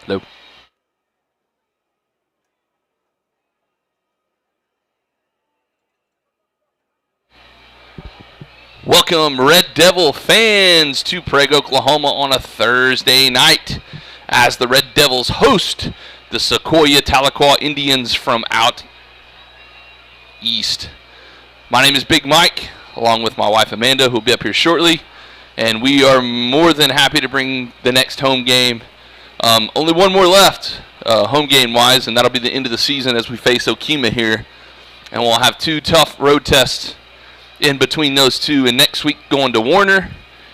Nope. Welcome, Red Devil fans, to Prague, Oklahoma on a Thursday night as the Red Devils host the Sequoyah Tahlequah Indians from out east. My name is Big Mike, along with my wife Amanda, who will be up here shortly, and we are more than happy to bring the next home game. Only one more left, home game-wise, and that'll be the end of the season as we face Okemah here, and we'll have two tough road tests in between those two, and next week going to Warner,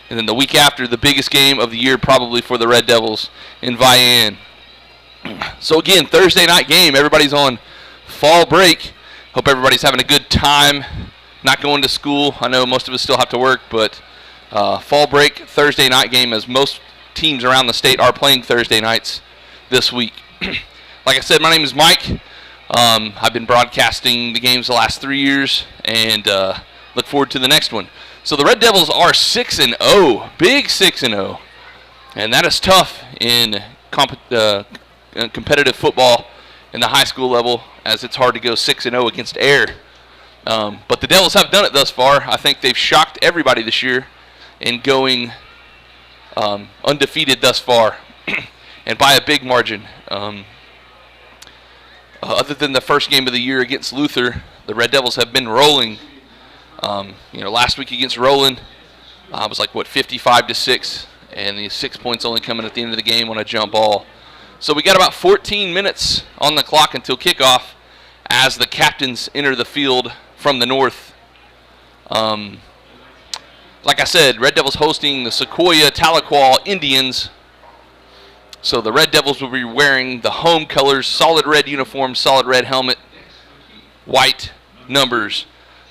and then the week after, the biggest game of the year probably for the Red Devils in Vian. So again, Thursday night game. Everybody's on fall break. Hope everybody's having a good time, not going to school. I know most of us still have to work, but fall break, Thursday night game, as most teams around the state are playing Thursday nights this week. Like I said, my name is Mike. I've been broadcasting the games the last 3 years, and look forward to the next one. So the Red Devils are 6-0, big 6-0, and that is tough in competitive football in the high school level, as it's hard to go 6-0 against air. But the Devils have done it thus far. I think they've shocked everybody this year in going undefeated thus far, and by a big margin. Other than the first game of the year against Luther, the Red Devils have been rolling. Last week against Roland, it was like, 55-6, and the 6 points only coming at the end of the game on a jump ball. So we got about 14 minutes on the clock until kickoff as the captains enter the field from the north. Like I said, Red Devils hosting the Sequoyah Tahlequah Indians. So the Red Devils will be wearing the home colors, solid red uniform, solid red helmet, white numbers.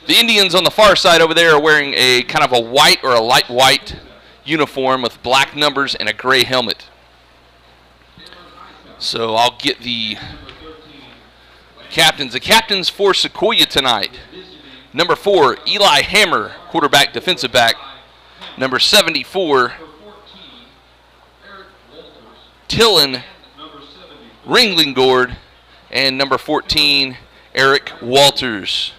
The Indians on the far side over there are wearing a kind of a white or a light white uniform with black numbers and a gray helmet. So I'll get the captains. The captains for Sequoyah tonight. Number 4, Eli Hammer, quarterback, defensive back. Number 74, Tillin Ringlingord. And number 14, Eric Walters.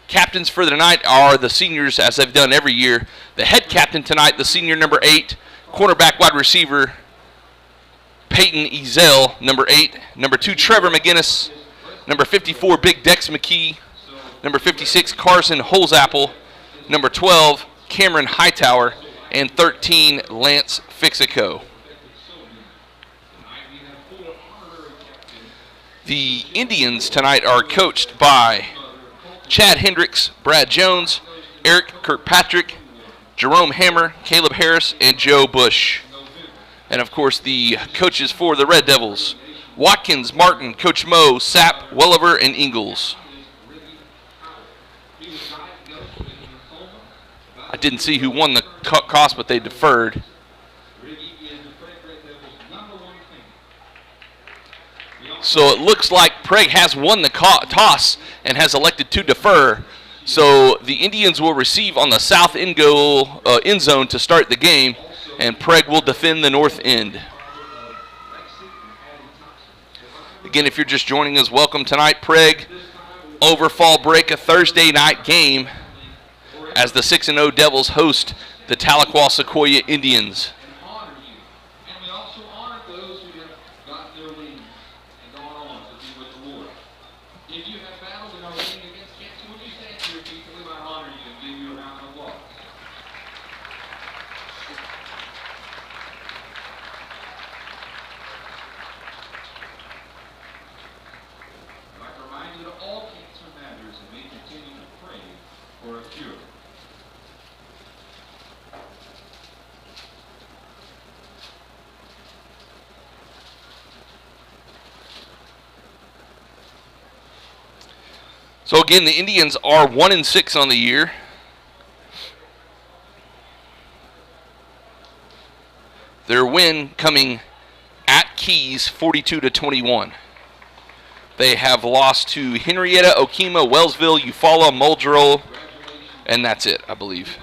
Captains for the night are the seniors, as they've done every year. The head captain tonight, the senior number 8, cornerback wide receiver, Peyton Ezel, number 8. Number 2, Trevor McGinnis. Number 54, Big Dex McKee. Number 56, Carson Holzapple. Number 12, Cameron Hightower. And 13, Lance Fixico. The Indians tonight are coached by Chad Hendricks, Brad Jones, Eric Kirkpatrick, Jerome Hammer, Caleb Harris, and Joe Bush. And, of course, the coaches for the Red Devils: Watkins, Martin, Coach Moe, Sapp, Welliver, and Ingalls. I didn't see who won the toss, but they deferred. So it looks like Prague has won the toss and has elected to defer. So the Indians will receive on the south end zone to start the game, and Prague will defend the north end. Again, if you're just joining us, welcome tonight. Prague over fall break, a Thursday night game as the 6-0 Devils host the Tahlequah Sequoyah Indians. So again, the Indians are 1-6 on the year. Their win coming at Keys, 42-21. They have lost to Henrietta, Okemah, Wellsville, Eufaula, Muldrow, and that's it, I believe.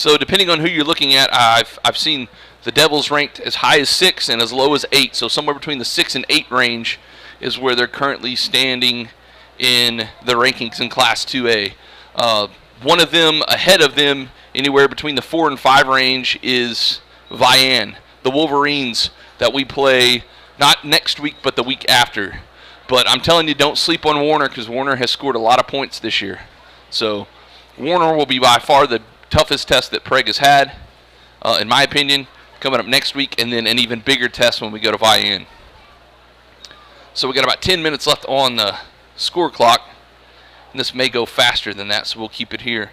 So depending on who you're looking at, I've seen the Devils ranked as high as 6 and as low as 8. So somewhere between the 6 and 8 range is where they're currently standing in the rankings in Class 2A. One of them ahead of them, anywhere between the 4 and 5 range, is Vian, the Wolverines that we play not next week but the week after. But I'm telling you, don't sleep on Warner, because Warner has scored a lot of points this year. So Warner will be by far the toughest test that Prague has had, in my opinion, coming up next week, and then an even bigger test when we go to Vian. So we got about 10 minutes left on the score clock, and this may go faster than that, so we'll keep it here.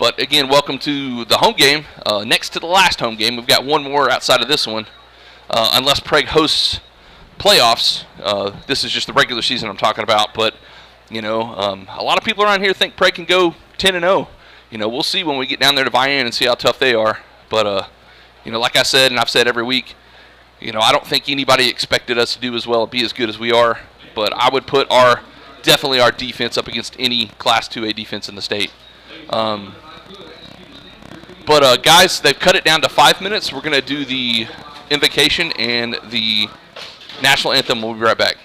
But again, welcome to the home game. Next to the last home game, we've got one more outside of this one. Unless Prague hosts playoffs, this is just the regular season I'm talking about. But a lot of people around here think Prague can go 10-0. We'll see when we get down there to Vian and see how tough they are. But like I said, and I've said every week, I don't think anybody expected us to do as well, be as good as we are. But I would put definitely our defense up against any Class 2A defense in the state. But guys, they've cut it down to 5 minutes. We're going to do the invocation and the national anthem. We'll be right back.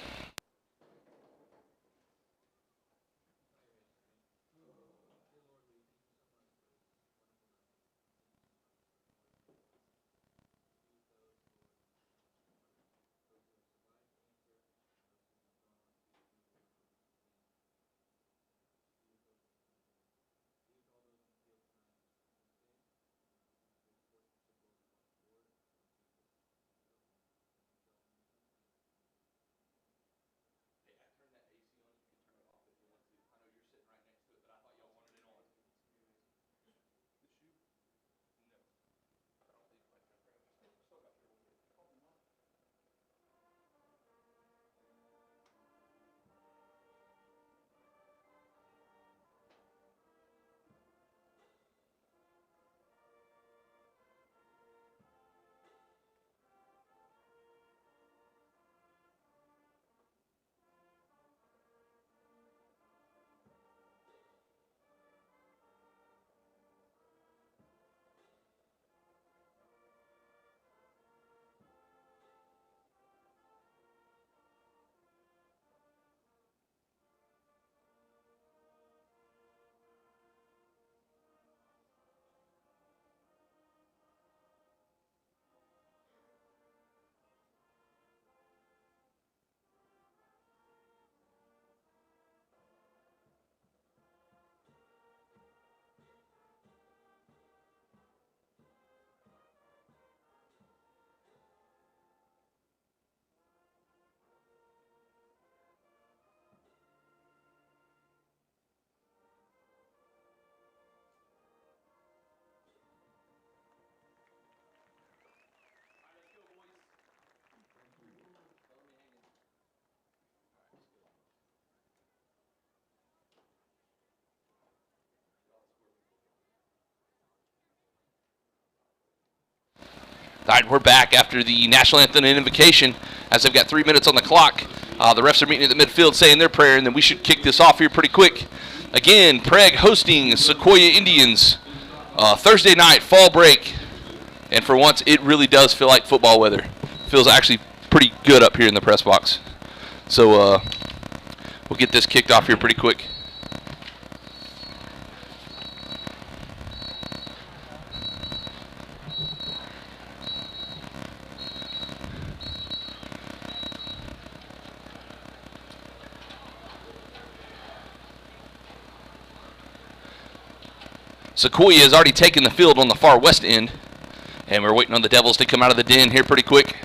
All right, we're back after the national anthem and invocation, as I've got 3 minutes on the clock. The refs are meeting at the midfield saying their prayer, and then we should kick this off here pretty quick. Again, Prague hosting Sequoyah Indians Thursday night, fall break. And for once, it really does feel like football weather. Feels actually pretty good up here in the press box. So we'll get this kicked off here pretty quick. Sequoyah has already taken the field on the far west end, and we're waiting on the Devils to come out of the den here pretty quick.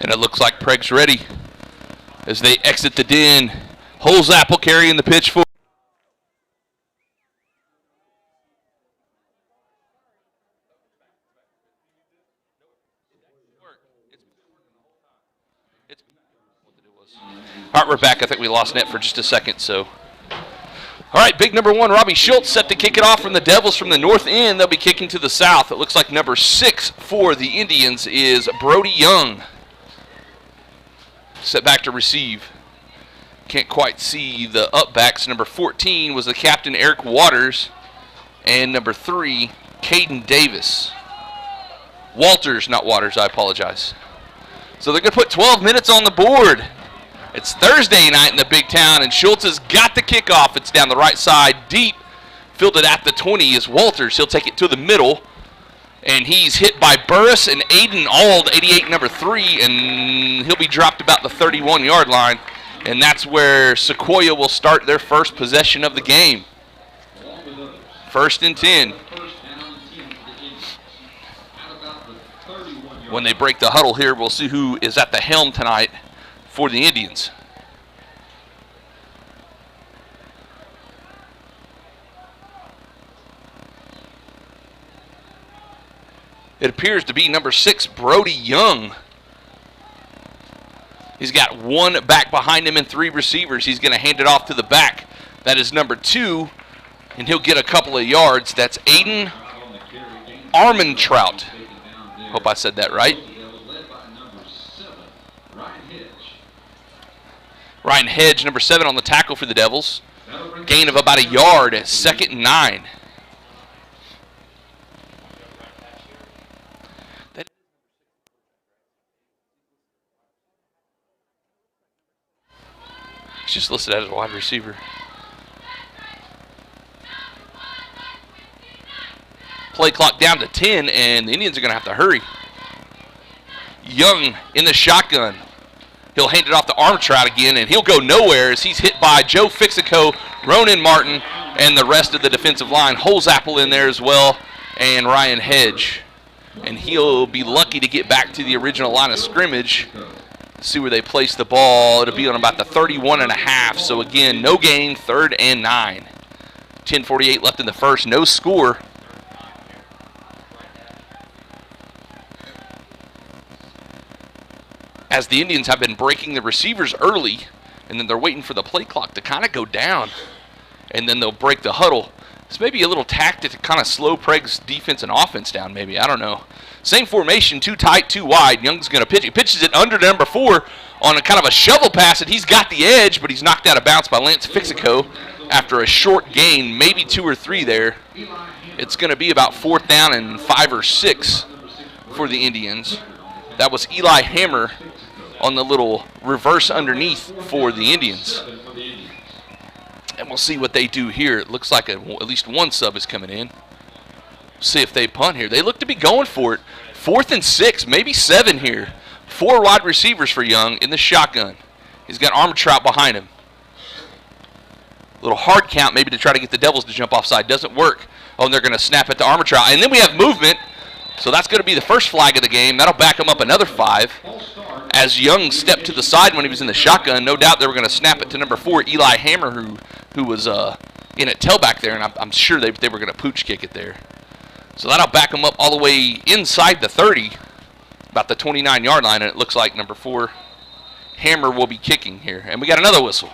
And it looks like Prague's ready as they exit the den. Holzapple carrying the pitch for. All right, we're back. I think we lost net for just a second, so. All right, big number 1, Robbie Schultz, set to kick it off from the Devils from the north end. They'll be kicking to the south. It looks like number 6 for the Indians is Brody Young. Set back to receive. Can't quite see the up backs. Number 14 was the captain, Eric Waters, and number 3, Caden Davis. Walters, not Waters, I apologize. So they're going to put 12 minutes on the board. It's Thursday night in the big town, and Schultz has got the kickoff. It's down the right side, deep. Fielded at the 20 is Walters. He'll take it to the middle, and he's hit by Burris and Aiden Ald, 88, number 3, and he'll be dropped about the 31-yard line, and that's where Sequoyah will start their first possession of the game. 1st and 10. When they break the huddle here, we'll see who is at the helm tonight for the Indians. It appears to be number 6, Brody Young. He's got 1 back behind him and 3 receivers. He's going to hand it off to the back. That is number 2, and he'll get a couple of yards. That's Aiden Armentrout. Hope I said that right. Ryan Hedge, number 7, on the tackle for the Devils. Gain of about a yard at 2nd and 9. He's just listed as a wide receiver. Play clock down to 10, and the Indians are going to have to hurry. Young in the shotgun. He'll hand it off to Armtrout again, and he'll go nowhere as he's hit by Joe Fixico, Ronan Martin, and the rest of the defensive line. Holzapple in there as well, and Ryan Hedge. And he'll be lucky to get back to the original line of scrimmage. See where they place the ball. It'll be on about the 31.5. So again, no gain, 3rd and 9. 10:48 left in the first, no score. As the Indians have been breaking the receivers early, and then they're waiting for the play clock to kind of go down, and then they'll break the huddle. It's maybe a little tactic to kind of slow Prague's defense and offense down, maybe. I don't know. Same formation, too tight, too wide. Young's going to pitch. He pitches it under to number 4 on a kind of a shovel pass, and he's got the edge, but he's knocked out of bounds by Lance Fixico after a short gain, maybe 2 or 3 there. It's going to be about 4th down and 5 or 6 for the Indians. That was Eli Hammer on the little reverse underneath for the Indians. And we'll see what they do here. It looks like at least 1 sub is coming in. See if they punt here. They look to be going for it. 4th and 6, maybe 7 here. 4 wide receivers for Young in the shotgun. He's got Armtrout behind him. A little hard count maybe to try to get the Devils to jump offside. Doesn't work. Oh, and they're going to snap it to Armtrout. And then we have movement. So that's going to be the first flag of the game. That'll back him up another 5. As Young stepped to the side when he was in the shotgun, no doubt they were going to snap it to number 4, Eli Hammer, who was in at tailback there, and I'm sure they were going to pooch kick it there. So that'll back him up all the way inside the 30, about the 29-yard line, and it looks like number 4, Hammer, will be kicking here. And we got another whistle.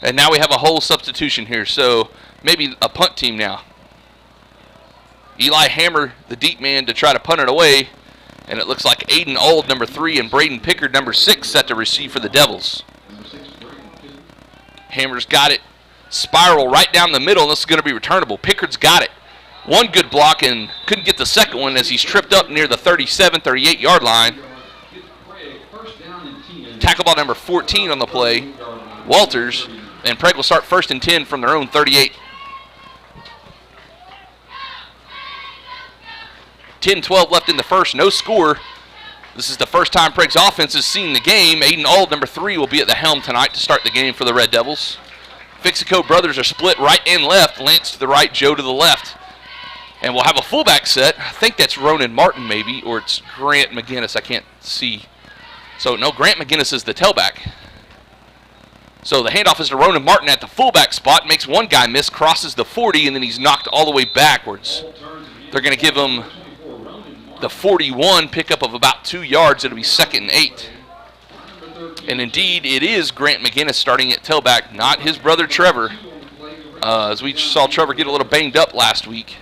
And now we have a whole substitution here, so maybe a punt team now. Eli Hammer, the deep man, to try to punt it away. And it looks like Aiden Old, number 3, and Braden Pickard, number 6, set to receive for the Devils. Hammer's got it. Spiral right down the middle, and this is going to be returnable. Pickard's got it. 1 good block and couldn't get the second one as he's tripped up near the 37, 38-yard line. Tackle ball number 14 on the play, Walters. And Prague will start 1st and 10 from their own 38. 10-12 left in the first, no score. This is the first time Prague's offense has seen the game. Aiden Auld, number 3, will be at the helm tonight to start the game for the Red Devils. Fixico brothers are split right and left. Lance to the right, Joe to the left. And we'll have a fullback set. I think that's Ronan Martin maybe, or it's Grant McGinnis. I can't see. So, no, Grant McGinnis is the tailback. So the handoff is to Ronan Martin at the fullback spot, makes one guy miss, crosses the 40, and then he's knocked all the way backwards. They're going to give him the 41, pickup of about 2 yards. It'll be 2nd and 8. And indeed, it is Grant McGinnis starting at tailback, not his brother Trevor, as we saw Trevor get a little banged up last week.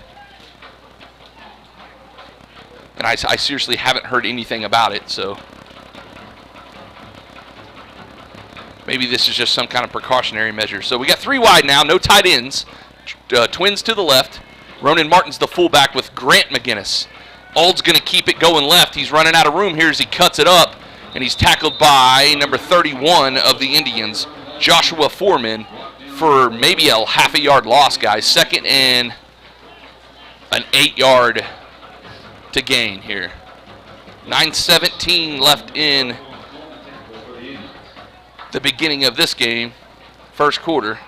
And I seriously haven't heard anything about it, so maybe this is just some kind of precautionary measure. So we got 3 wide now, no tight ends. Twins to the left. Ronan Martin's the fullback with Grant McGinnis. Ald's going to keep it going left. He's running out of room here as he cuts it up, and he's tackled by number 31 of the Indians, Joshua Foreman, for maybe a half a yard loss, guys. 2nd and an 8 yard to gain here. 9:17 left in the beginning of this game, first quarter.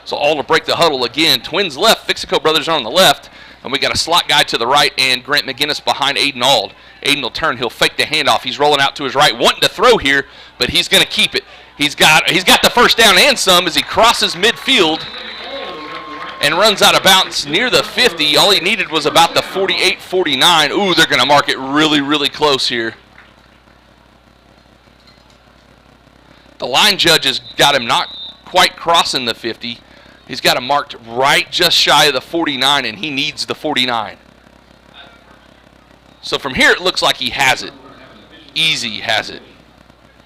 So all to break the huddle again. Twins left, Fixico brothers are on the left, and we got a slot guy to the right and Grant McGinnis behind Aiden Ald. Aiden will turn, he'll fake the handoff. He's rolling out to his right, wanting to throw here, but he's going to keep it. He's got the first down and some as he crosses midfield and runs out of bounds near the 50. All he needed was about the 48-49. Ooh, they're going to mark it really, really close here. The line judge has got him not quite crossing the 50. He's got him marked right just shy of the 49, and he needs the 49. So from here, it looks like he has it. Easy has it.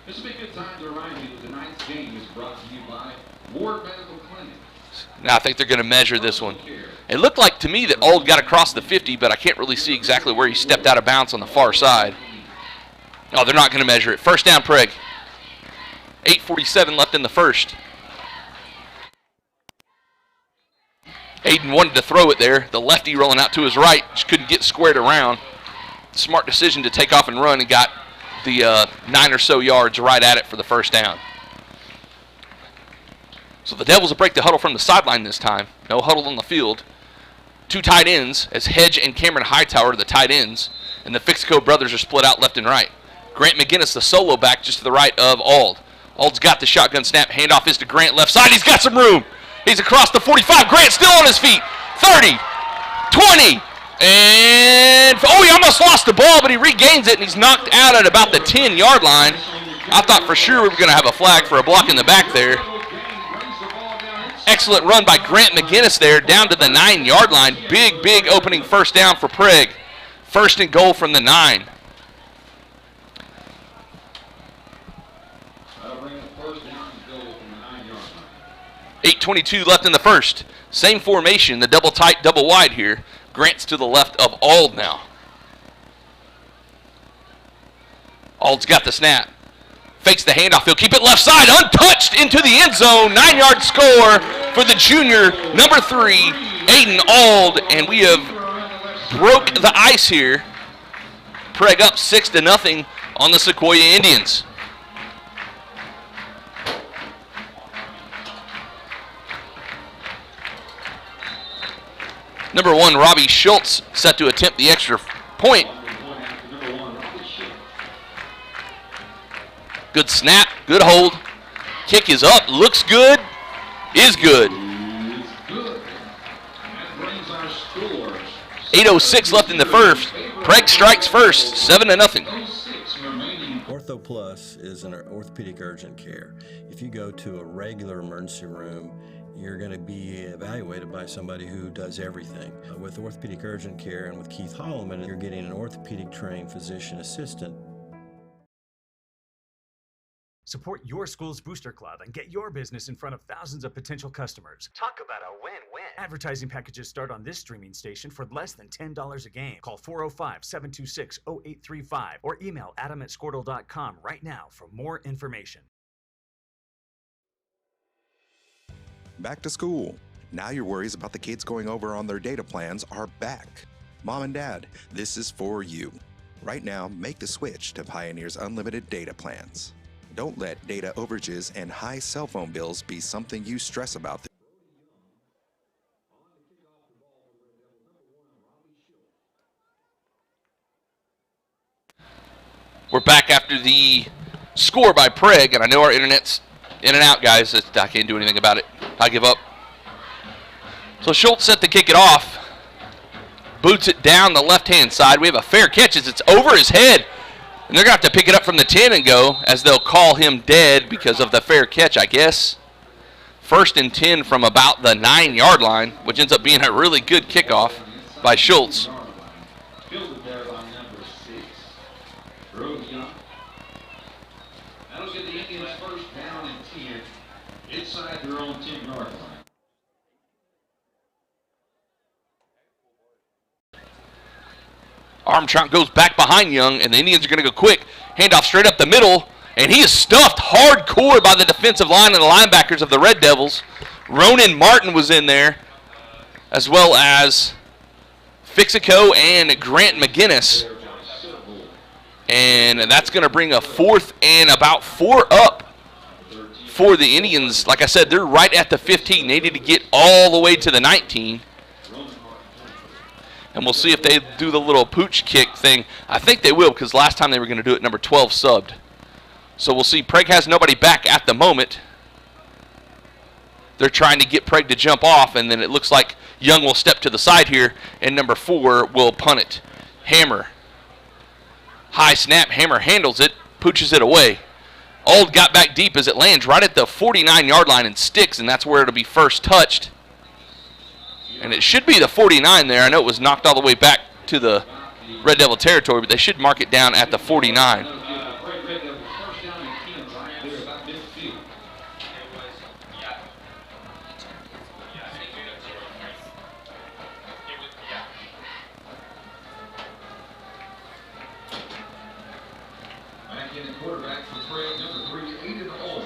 This would be a good time to remind you that tonight's game is brought to you by Ward Medical Clinic. Now I think they're going to measure this one. It looked like to me that Ald got across the 50, but I can't really see exactly where he stepped out of bounds on the far side. Oh, they're not going to measure it. First down, Prague. 8:47 left in the first. Aiden wanted to throw it there. The lefty rolling out to his right, just couldn't get squared around. Smart decision to take off and run, and got the 9 or so yards right at it for the first down. So the Devils will break the huddle from the sideline this time. No huddle on the field. 2 tight ends, as Hedge and Cameron Hightower are the tight ends, and the Fixico brothers are split out left and right. Grant McGinnis, the solo back, just to the right of Ald. Ald's got the shotgun snap. Handoff is to Grant left side. He's got some room. He's across the 45. Grant still on his feet. 30, 20, and oh, he almost lost the ball, but he regains it, and he's knocked out at about the 10-yard line. I thought for sure we were going to have a flag for a block in the back there. Excellent run by Grant McGinnis there down to the 9-yard line. Big, big opening first down for Prague. 1st and goal from the 9. That'll bring us 1st down and goal from the 9-yard line. 8:22 left in the first. Same formation, the double tight, double wide here. Grant's to the left of Ald now. Ald's got the snap. Fakes the handoff. He'll keep it left side, untouched into the end zone. 9-yard score for the junior, number 3, Aiden Ald. And we have broke the ice here. Prague up 6-0 on the Sequoyah Indians. Number 1, Robbie Schultz, set to attempt the extra point. Good snap, good hold. Kick is up, looks good, is good. 8:06 left in the first. Prague strikes first, 7-0. Ortho Plus is an orthopedic urgent care. If you go to a regular emergency room, you're going to be evaluated by somebody who does everything. With orthopedic urgent care and with Keith Holloman, you're getting an orthopedic trained physician assistant. Support your school's booster club and get your business in front of thousands of potential customers. Talk about a win-win. Advertising packages start on this streaming station for less than $10 a game. Call 405-726-0835 or email adam@squirtle.com right now for more information. Back to school. Now your worries about the kids going over on their data plans are back. Mom and Dad, this is for you. Right now, make the switch to Pioneer's unlimited data plans. Don't let data overages and high cell phone bills be something you stress about. We're back after the score by Prague, and I know our internet's in and out, guys. I can't do anything about it. I give up. So Schultz set to kick it off. Boots it down the left-hand side. We have a fair catch as it's over his head. And they're going to have to pick it up from the 10 and go, as they'll call him dead because of the fair catch, I guess. 1st and 10 from about the 9-yard line, which ends up being a really good kickoff by Schultz. Fielded there by number 6. That'll get the Indians first down and 10 inside their own 10-yard line. Armstrong goes back behind Young, and the Indians are going to go quick. Handoff straight up the middle, and he is stuffed hardcore by the defensive line and the linebackers of the Red Devils. Ronan Martin was in there, as well as Fixico and Grant McGinnis. And that's going to bring a 4th and about 4 up for the Indians. Like I said, they're right at the 15. They need to get all the way to the 19. And we'll see if they do the little pooch kick thing. I think they will, because last time they were going to do it, number 12 subbed. So we'll see. Prague has nobody back at the moment. They're trying to get Prague to jump off, and then it looks like Young will step to the side here, and number 4 will punt it. Hammer. High snap. Hammer handles it, pooches it away. Auld got back deep as it lands right at the 49-yard line and sticks, and that's where it'll be first touched. And it should be the 49 there. I know it was knocked all the way back to the Red Devil territory, but they should mark it down at the 49. Back in the quarterback for Prague, number 3, Aiden Auld.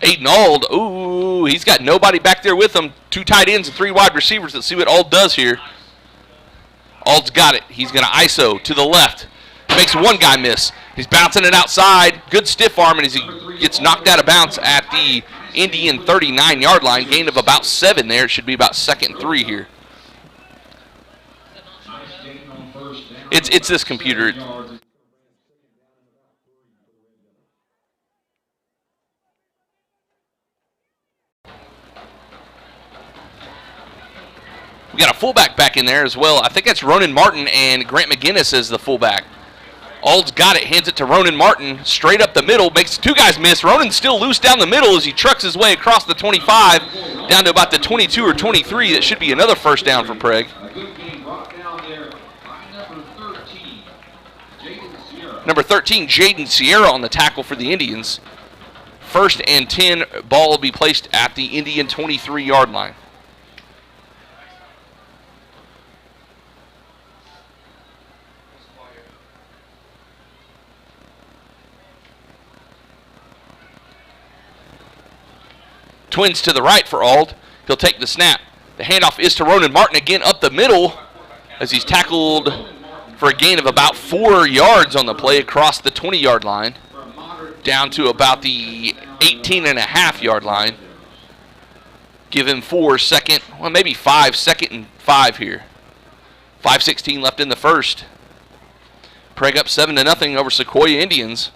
Aiden Auld, ooh, he's got nobody back there with him. 2 tight ends and 3 wide receivers. Let's see what Auld does here. Auld's got it. He's going to ISO to the left. Makes one guy miss. He's bouncing it outside. Good stiff arm, and as he gets knocked out of bounds at the Indian 39-yard line. Gain of about 7 there. It should be about 2nd and 3 here. It's this computer. We got a fullback back in there as well. I think that's Ronan Martin and Grant McGinnis as the fullback. Auld's got it, hands it to Ronan Martin, straight up the middle, makes 2 guys miss. Ronan's still loose down the middle as he trucks his way across the 25 down to about the 22 or 23. That should be another first down for Prague. A good game brought down there by number 13, Jaden Sierra. Number 13, Jaden Sierra on the tackle for the Indians. 1st and 10, ball will be placed at the Indian 23-yard line. Twins to the right for Auld. He'll take the snap. The handoff is to Ronan Martin again up the middle as he's tackled for a gain of about 4 yards on the play across the 20-yard line down to about the 18.5-yard line. Give him 4 second, well maybe 5, 2nd and 5 here. 5:16 left in the first. Prague up 7-0 over Sequoyah Indians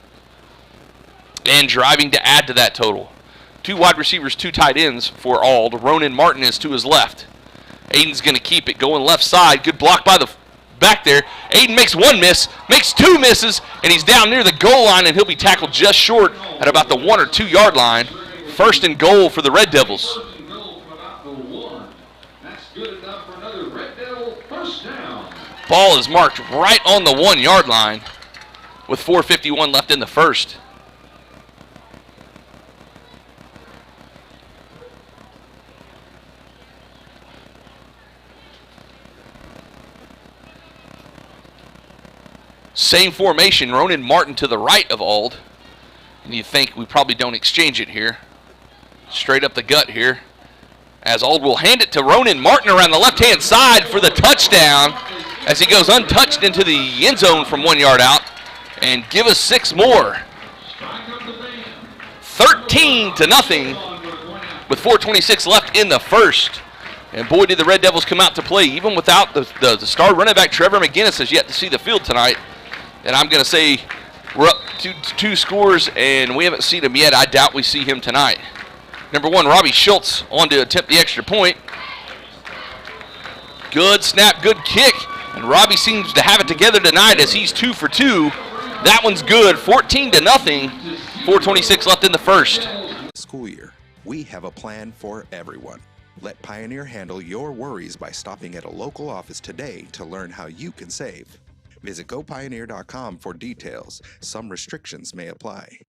and driving to add to that total. 2 wide receivers, 2 tight ends for Auld. Ronan Martin is to his left. Aiden's going to keep it going left side. Good block by the back there. Aiden makes 1 miss, makes 2 misses, and he's down near the goal line, and he'll be tackled just short at about the 1 or 2 yard line. 1st and goal for the Red Devils. First and goal from about the 1. That's good enough for another Red Devil first down. Ball is marked right on the 1 yard line with 4:51 left in the first. Same formation, Ronan Martin to the right of Auld. And you think we probably don't exchange it here. Straight up the gut here. As Auld will hand it to Ronan Martin around the left-hand side for the touchdown as he goes untouched into the end zone from 1 yard out. And give us 6 more. 13-0 with 4:26 left in the first. And boy, did the Red Devils come out to play. Even without the star running back, Trevor McGinnis has yet to see the field tonight. And I'm going to say we're up to 2 scores, and we haven't seen him yet. I doubt we see him tonight. Number 1, Robbie Schultz on to attempt the extra point. Good snap, good kick. And Robbie seems to have it together tonight as he's 2 for 2. That one's good, 14-0. 4:26 left in the first. School year, we have a plan for everyone. Let Pioneer handle your worries by stopping at a local office today to learn how you can save. Visit gopioneer.com for details. Some restrictions may apply.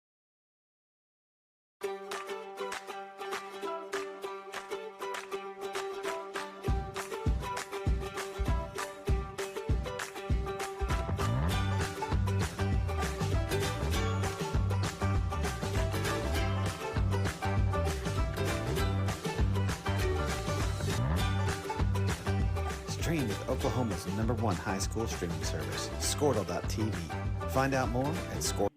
Stream with Oklahoma's #1 high school streaming service, Squirtle.tv. Find out more at Squirtle.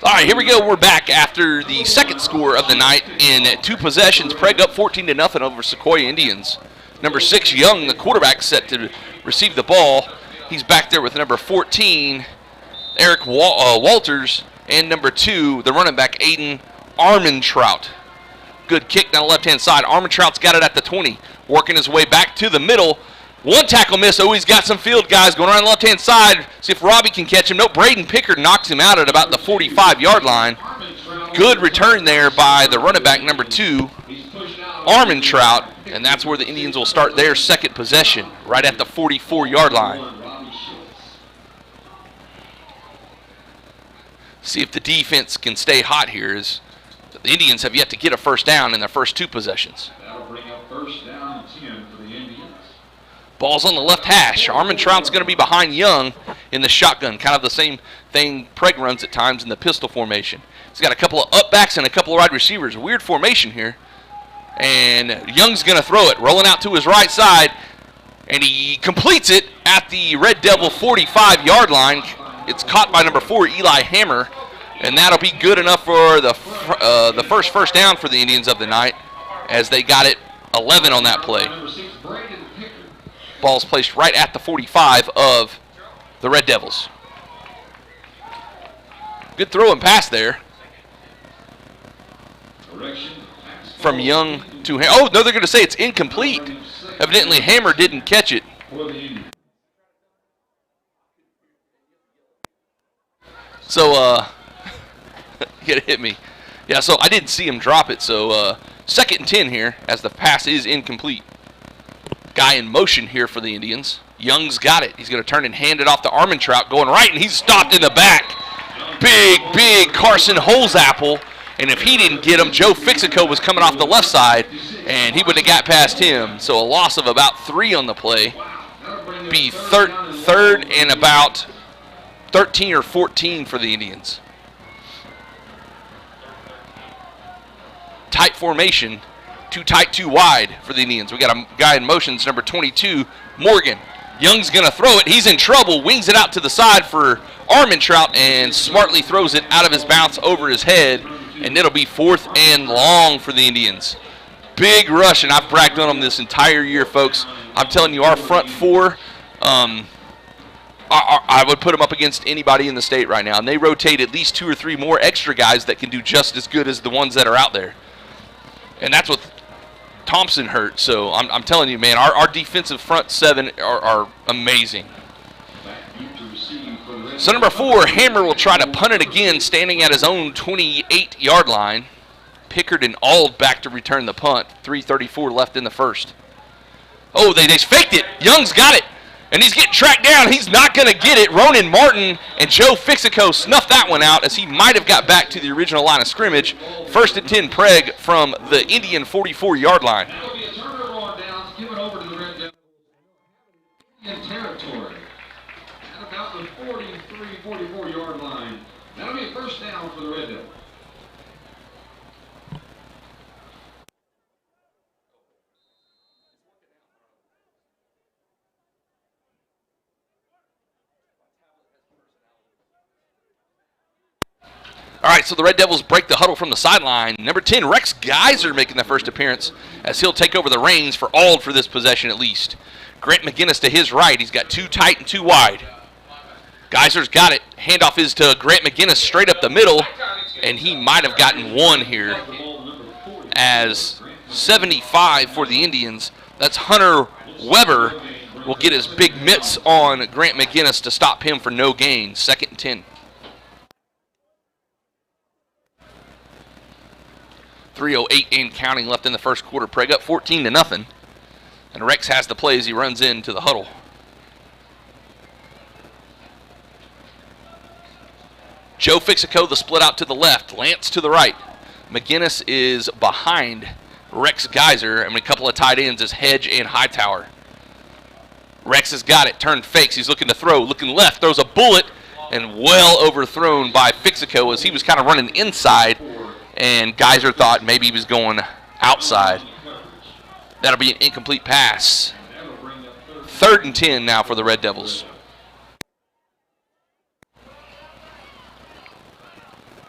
All right, here we go. We're back after the second score of the night in 2 possessions. Prague up 14-0 over Sequoyah Indians. Number 6, Young, the quarterback, set to receive the ball. He's back there with number 14, Eric Walters, and number 2, the running back, Aiden Armentrout. Good kick down the left-hand side. Armentrout's got it at the 20, working his way back to the middle. 1 tackle miss. Oh, he's got some field guys going around the left-hand side. See if Robbie can catch him. No, Braden Pickard knocks him out at about the 45-yard line. Good return there by the running back, number 2, Armentrout, and that's where the Indians will start their second possession, right at the 44-yard line. See if the defense can stay hot here, as the Indians have yet to get a first down in their first 2 possessions. That'll bring up first down and 10 for the Indians. Ball's on the left hash. Armentrout's going to be behind Young in the shotgun, kind of the same thing Prague runs at times in the pistol formation. He's got a couple of upbacks and a couple of wide receivers. Weird formation here. And Young's going to throw it, rolling out to his right side, and he completes it at the Red Devil 45-yard line. It's caught by number 4, Eli Hammer, and that'll be good enough for the first down for the Indians of the night, as they got it 11 on that play. Ball's placed right at the 45 of the Red Devils. Good throw and pass there from Young to Hammer. Oh, no, they're going to say it's incomplete. Evidently, Hammer didn't catch it. So, you gotta hit me. Yeah, so I didn't see him drop it. So, 2nd and 10 here, as the pass is incomplete. Guy in motion here for the Indians. Young's got it. He's going to turn and hand it off to Armentrout, going right, and he's stopped in the back. Big Carson Holzapple. And if he didn't get him, Joe Fixico was coming off the left side, and he wouldn't have got past him. So a loss of about 3 on the play. Be third and about 13 or 14 for the Indians. Tight formation. Too tight, too wide for the Indians. We got a guy in motion, it's number 22, Morgan. Young's going to throw it. He's in trouble. Wings it out to the side for Armentrout and smartly throws it out of his bounce over his head. And it'll be 4th and long for the Indians. Big rush, and I've bragged on them this entire year, folks. I'm telling you, our front 4, I would put them up against anybody in the state right now. And they rotate at least 2 or 3 more extra guys that can do just as good as the ones that are out there. And that's what Thompson hurt. So I'm telling you, man, our defensive front 7 are amazing. So number 4, Hammer will try to punt it again, standing at his own 28-yard line. Pickard and Auld back to return the punt. 3:34 left in the first. Oh, they faked it. Young's got it. And he's getting tracked down. He's not going to get it. Ronan Martin and Joe Fixico snuffed that one out, as he might have got back to the original line of scrimmage. 1st and 10 Prague from the Indian 44-yard line. That'll be a turnover on downs, give it over to the Red Devils in territory. At about the 43, 44-yard line. That'll be a first down for the Red Devils. All right, so the Red Devils break the huddle from the sideline. Number 10, Rex Geyser making the first appearance as he'll take over the reins for all for this possession at least. Grant McGinnis to his right. He's got 2 tight and 2 wide. Geyser's got it. Handoff is to Grant McGinnis straight up the middle, and he might have gotten 1 here as 75 for the Indians. That's Hunter Weber will get his big mitts on Grant McGinnis to stop him for no gain. 2nd and 10. 3:08 and counting left in the first quarter. Prague up 14-0. And Rex has the play as he runs into the huddle. Joe Fixico, the split out to the left. Lance to the right. McGinnis is behind Rex Geyser. And a couple of tight ends is Hedge and Hightower. Rex has got it. Turned fakes. He's looking to throw. Looking left. Throws a bullet. And well overthrown by Fixico as he was kind of running inside. And Geyser thought maybe he was going outside. That'll be an incomplete pass. 3rd and 10 now for the Red Devils.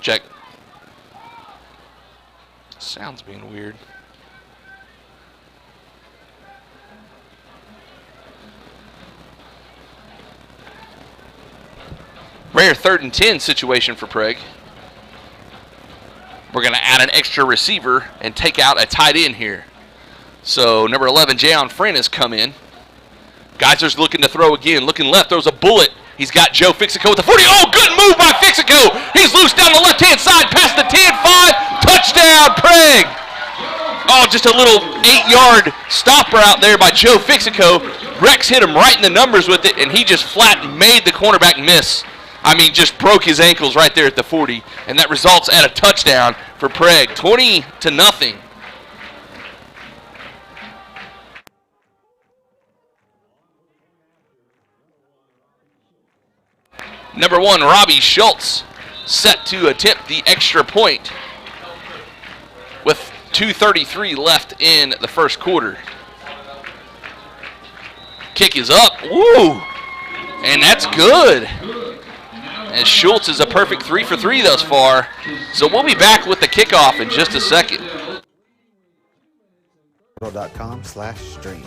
Check. Sounds being weird. Rare 3rd and 10 situation for Prague. We're going to add an extra receiver and take out a tight end here. So number 11, Jayon Friend has come in. Geyser's looking to throw again. Looking left, throws a bullet. He's got Joe Fixico with the 40. Oh, good move by Fixico. He's loose down the left-hand side past the 10-5. Touchdown, Prague. Oh, just a little 8-yard stopper out there by Joe Fixico. Rex hit him right in the numbers with it, and he just flat made the cornerback miss. I mean, just broke his ankles right there at the 40, and that results at a touchdown for Prague, 20-0. Number 1, Robbie Schultz, set to attempt the extra point with 2:33 left in the first quarter. Kick is up. Woo! And that's good. As Schultz is a perfect 3 for 3 thus far. So we'll be back with the kickoff in just a second. .com/stream.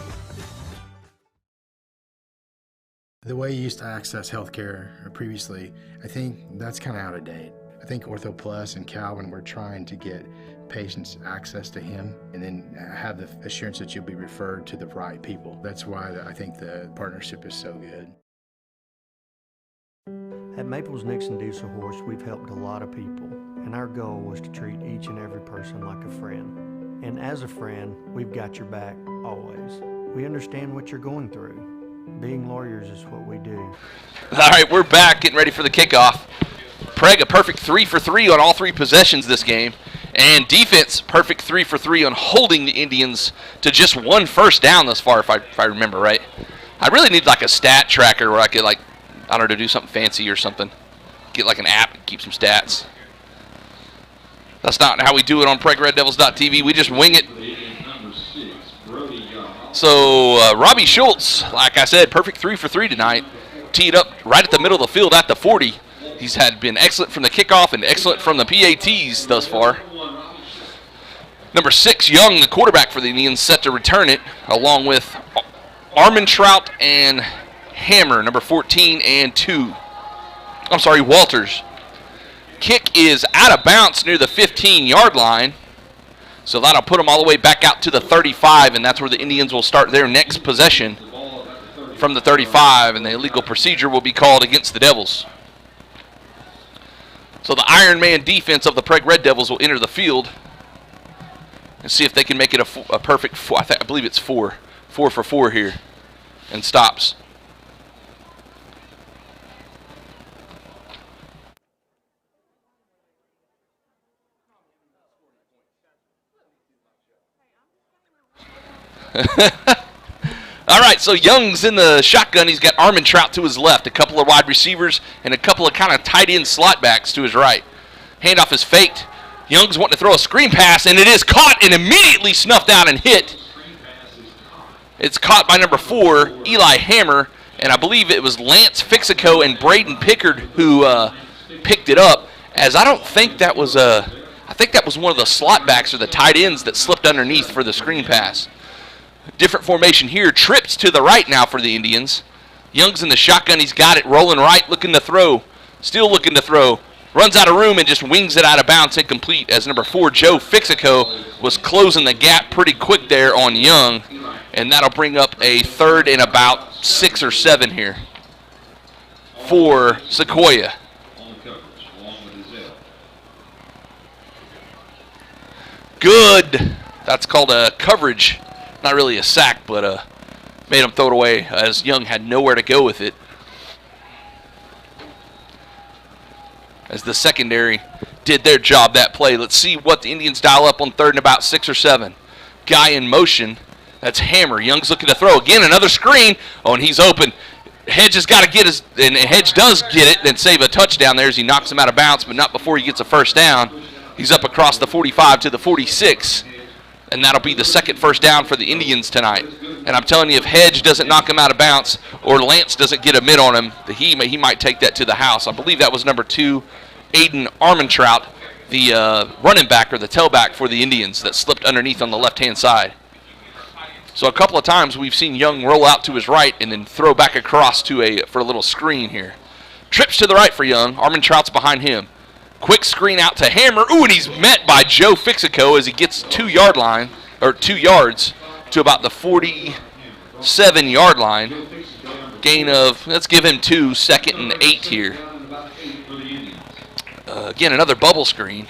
The way you used to access healthcare previously, I think that's kind of out of date. I think Ortho Plus and Calvin were trying to get patients access to him and then have the assurance that you'll be referred to the right people. That's why I think the partnership is so good. At Maples Nixon Diesel Horse, we've helped a lot of people, and our goal was to treat each and every person like a friend. And as a friend, we've got your back always. We understand what you're going through. Being lawyers is what we do. All right, we're back, getting ready for the kickoff. Prague, a perfect 3 for 3 on all 3 possessions this game. And defense, perfect 3 for 3 on holding the Indians to just 1 first down thus far, if I remember right. I really need like a stat tracker where I could, like, I don't know, do something fancy or something. Get like an app and keep some stats. That's not how we do it on PragueRedDevils.tv. We just wing it. So Robbie Schultz, like I said, perfect 3 for 3 tonight. Teed up right at the middle of the field at the 40. He's been excellent from the kickoff and excellent from the PATs thus far. Number 6, Young, the quarterback for the Indians, set to return it, along with Armentrout and Hammer, number 14 and 2. I'm sorry, Walters. Kick is out of bounds near the 15-yard line. So that'll put them all the way back out to the 35, and that's where the Indians will start their next possession from the 35, and the illegal procedure will be called against the Devils. So the Iron Man defense of the Prague Red Devils will enter the field and see if they can make it a perfect 4. I believe it's 4 for 4 here, and stops. All right, so Young's in the shotgun. He's got Armentrout to his left, a couple of wide receivers, and a couple of kind of tight end slot backs to his right. Handoff is faked. Young's wanting to throw a screen pass, and it is caught and immediately snuffed out and hit. It's caught by number 4, Eli Hammer, and I believe it was Lance Fixico and Braden Pickard who picked it up as I don't think that was I think that was one of the slot backs or the tight ends that slipped underneath for the screen pass. Different formation here. Trips to the right now for the Indians. Young's in the shotgun. He's got it. Rolling right, looking to throw. Still looking to throw. Runs out of room and just wings it out of bounds, incomplete, as number 4, Joe Fixico, was closing the gap pretty quick there on Young. And that'll bring up a 3rd and about 6 or 7 here for Sequoyah. Good. That's called a coverage. Not really a sack, but made him throw it away as Young had nowhere to go with it. As the secondary did their job that play. Let's see what the Indians dial up on 3rd and about 6 or 7. Guy in motion. That's Hammer. Young's looking to throw. Again, another screen. Oh, and he's open. Hedge has got to get his, and Hedge does get it and save a touchdown there as he knocks him out of bounds, but not before he gets a first down. He's up across the 45 to the 46, and that'll be the 2nd first down for the Indians tonight. And I'm telling you, if Hedge doesn't knock him out of bounds or Lance doesn't get a mid on him, he might take that to the house. I believe that was number 2, Aiden Armentrout, the running back or the tailback for the Indians that slipped underneath on the left-hand side. So a couple of times we've seen Young roll out to his right and then throw back across for a little screen here. Trips to the right for Young. Armentrout's behind him. Quick screen out to Hammer. Ooh, and he's met by Joe Fixico as he gets 2 yards to about the 47-yard line. Gain of, let's give him 2, 2nd and 8 here. Again, another bubble screen.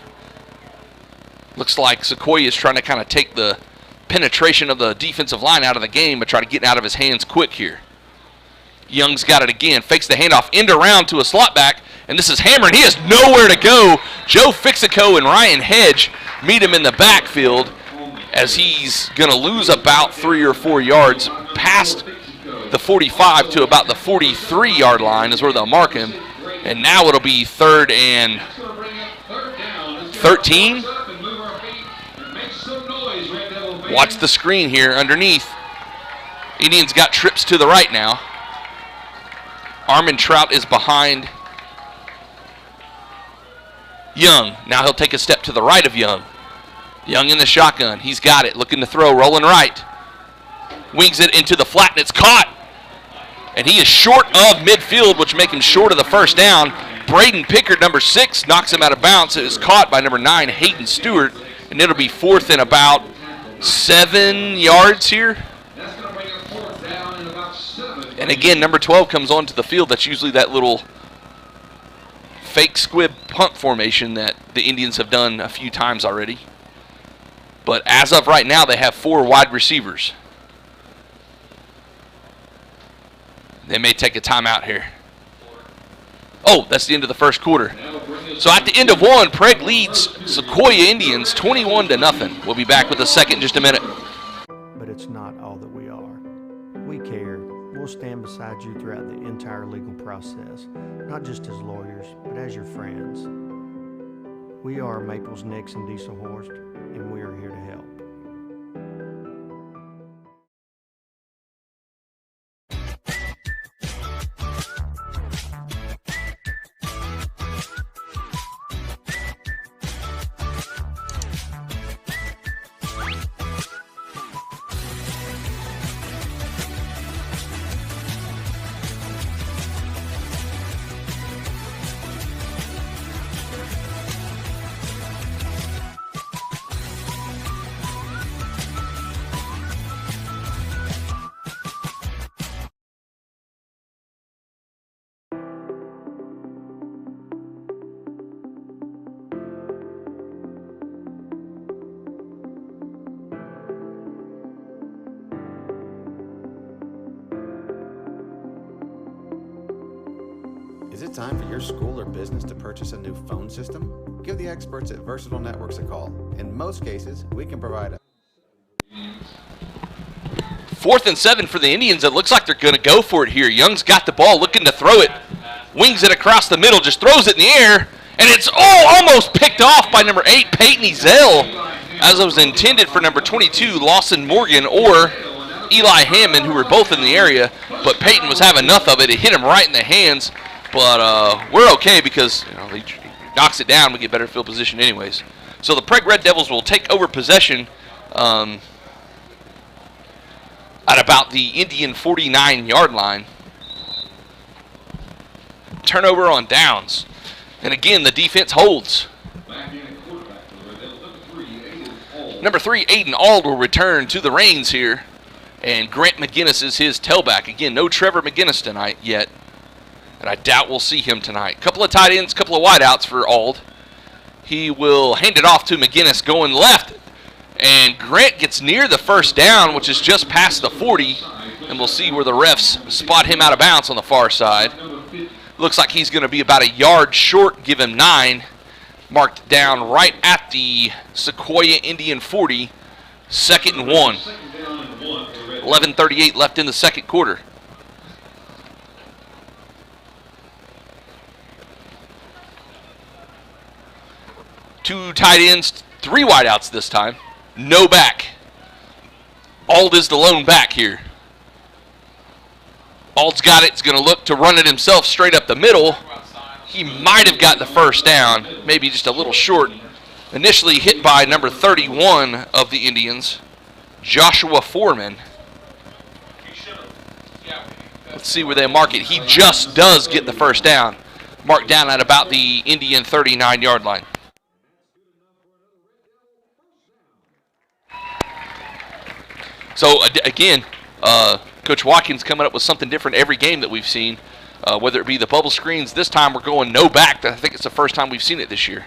Looks like Sequoyah is trying to kind of take the penetration of the defensive line out of the game, but try to get it out of his hands quick here. Young's got it again. Fakes the handoff, end around to a slot back. And this is Hammer, and he has nowhere to go. Joe Fixico and Ryan Hedge meet him in the backfield as he's going to lose about 3 or 4 yards past the 45 to about the 43-yard line is where they'll mark him. And now it'll be 3rd and 13. Watch the screen here underneath. Indians got trips to the right now. Armentrout is behind Young. Now he'll take a step to the right of Young. Young in the shotgun. He's got it. Looking to throw. Rolling right. Wings it into the flat, and it's caught. And he is short of midfield, which make him short of the first down. Braden Pickard, number 6, knocks him out of bounds. It is caught by number 9, Hayden Stewart. And it'll be 4th and about 7 yards here. And again, number 12 comes onto the field. That's usually that little fake squib punt formation that the Indians have done a few times already. But as of right now, they have 4 wide receivers. They may take a timeout here. Oh, that's the end of the first quarter. So at the end of 1, Prague leads Sequoyah Indians 21-0. We'll be back with the second in just a minute. But it's not all that we are. We care. We'll stand beside you throughout the entire legal process, not just as lawyers, but as your friends. We are Maples, Nix, and Dieselhorst, and we are here to help. Is it time for your school or business to purchase a new phone system? Give the experts at Versatile Networks a call. In most cases, we can provide a 4th and 7 for the Indians. It looks like they're going to go for it here. Young's got the ball, looking to throw it. Wings it across the middle, just throws it in the air. And it's almost picked off by number 8, Peyton Ezell, as it was intended for number 22, Lawson Morgan, or Eli Hammond, who were both in the area. But Peyton was having enough of it. It hit him right in the hands. But we're okay because knocks it down, we get better field position anyways. So the Prague Red Devils will take over possession at about the Indian 49-yard line. Turnover on downs. And again, the defense holds. Number 3, Aiden Ald will return to the reins here. And Grant McGinnis is his tailback. Again, no Trevor McGinnis tonight yet. And I doubt we'll see him tonight. Couple of tight ends, couple of wideouts for Ald. He will hand it off to McGinnis going left. And Grant gets near the first down, which is just past the 40. And we'll see where the refs spot him out of bounds on the far side. Looks like he's going to be about a yard short, give him 9. Marked down right at the Sequoyah Indian 40. 2nd and 1. 11:38 left in the second quarter. Two tight ends, 3 wideouts this time. No back. Ald is the lone back here. Ald's got it. He's going to look to run it himself straight up the middle. He might have got the first down, maybe just a little short. Initially hit by number 31 of the Indians, Joshua Foreman. Let's see where they mark it. He just does get the first down. Marked down at about the Indian 39-yard line. So, again, Coach Watkins coming up with something different every game that we've seen, whether it be the bubble screens. This time we're going no back. I think it's the first time we've seen it this year.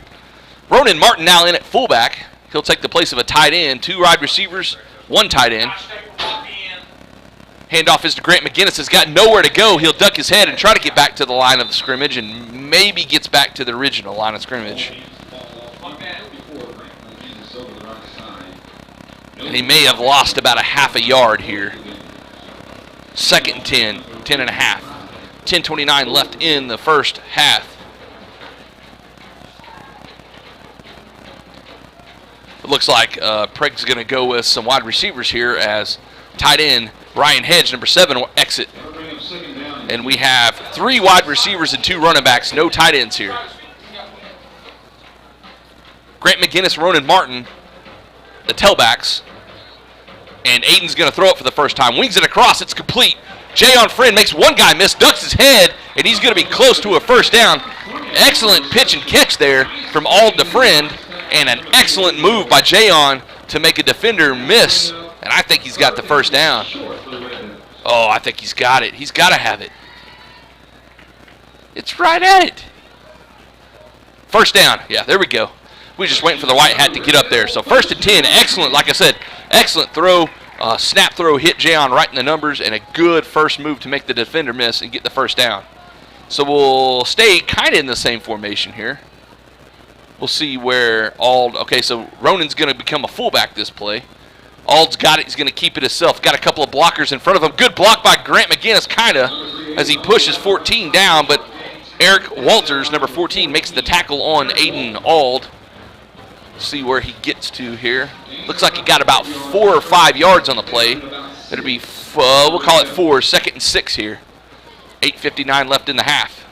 Ronan Martin now in at fullback. He'll take the place of a tight end. 2 wide receivers, 1 tight end. Handoff is to Grant McGinnis. Has got nowhere to go. He'll duck his head and try to get back to the line of the scrimmage and maybe gets back to the original line of scrimmage. And he may have lost about a half a yard here. 2nd and 10, 10 and a half. 10:29 left in the first half. It looks like Prague's going to go with some wide receivers here as tight end Ryan Hedge, number 7, will exit. And we have 3 wide receivers and 2 running backs, no tight ends here. Grant McGinnis, Ronan Martin, the tailbacks. And Aiden's going to throw it for the first time. Wings it across. It's complete. Jayon Friend makes one guy miss, ducks his head, and he's going to be close to a first down. Excellent pitch and catch there from Ald to Friend, and an excellent move by Jayon to make a defender miss. And I think he's got the first down. Oh, I think he's got it. He's got to have it. It's right at it. First down. Yeah, there we go. We're just waiting for the white hat to get up there. So 1st and 10, excellent, like I said, excellent throw. Snap throw hit Jayon right in the numbers, and a good first move to make the defender miss and get the first down. So we'll stay kind of in the same formation here. We'll see where Ald, okay, so Ronan's going to become a fullback this play. Ald's got it. He's going to keep it himself. Got a couple of blockers in front of him. Good block by Grant McGinnis, kind of, as he pushes 14 down, but Eric Walters, number 14, makes the tackle on Aiden Ald. See where he gets to here. Looks like he got about 4 or 5 yards on the play. It'll be, we'll call it 4, 2nd and 6 here. 8:59 left in the half.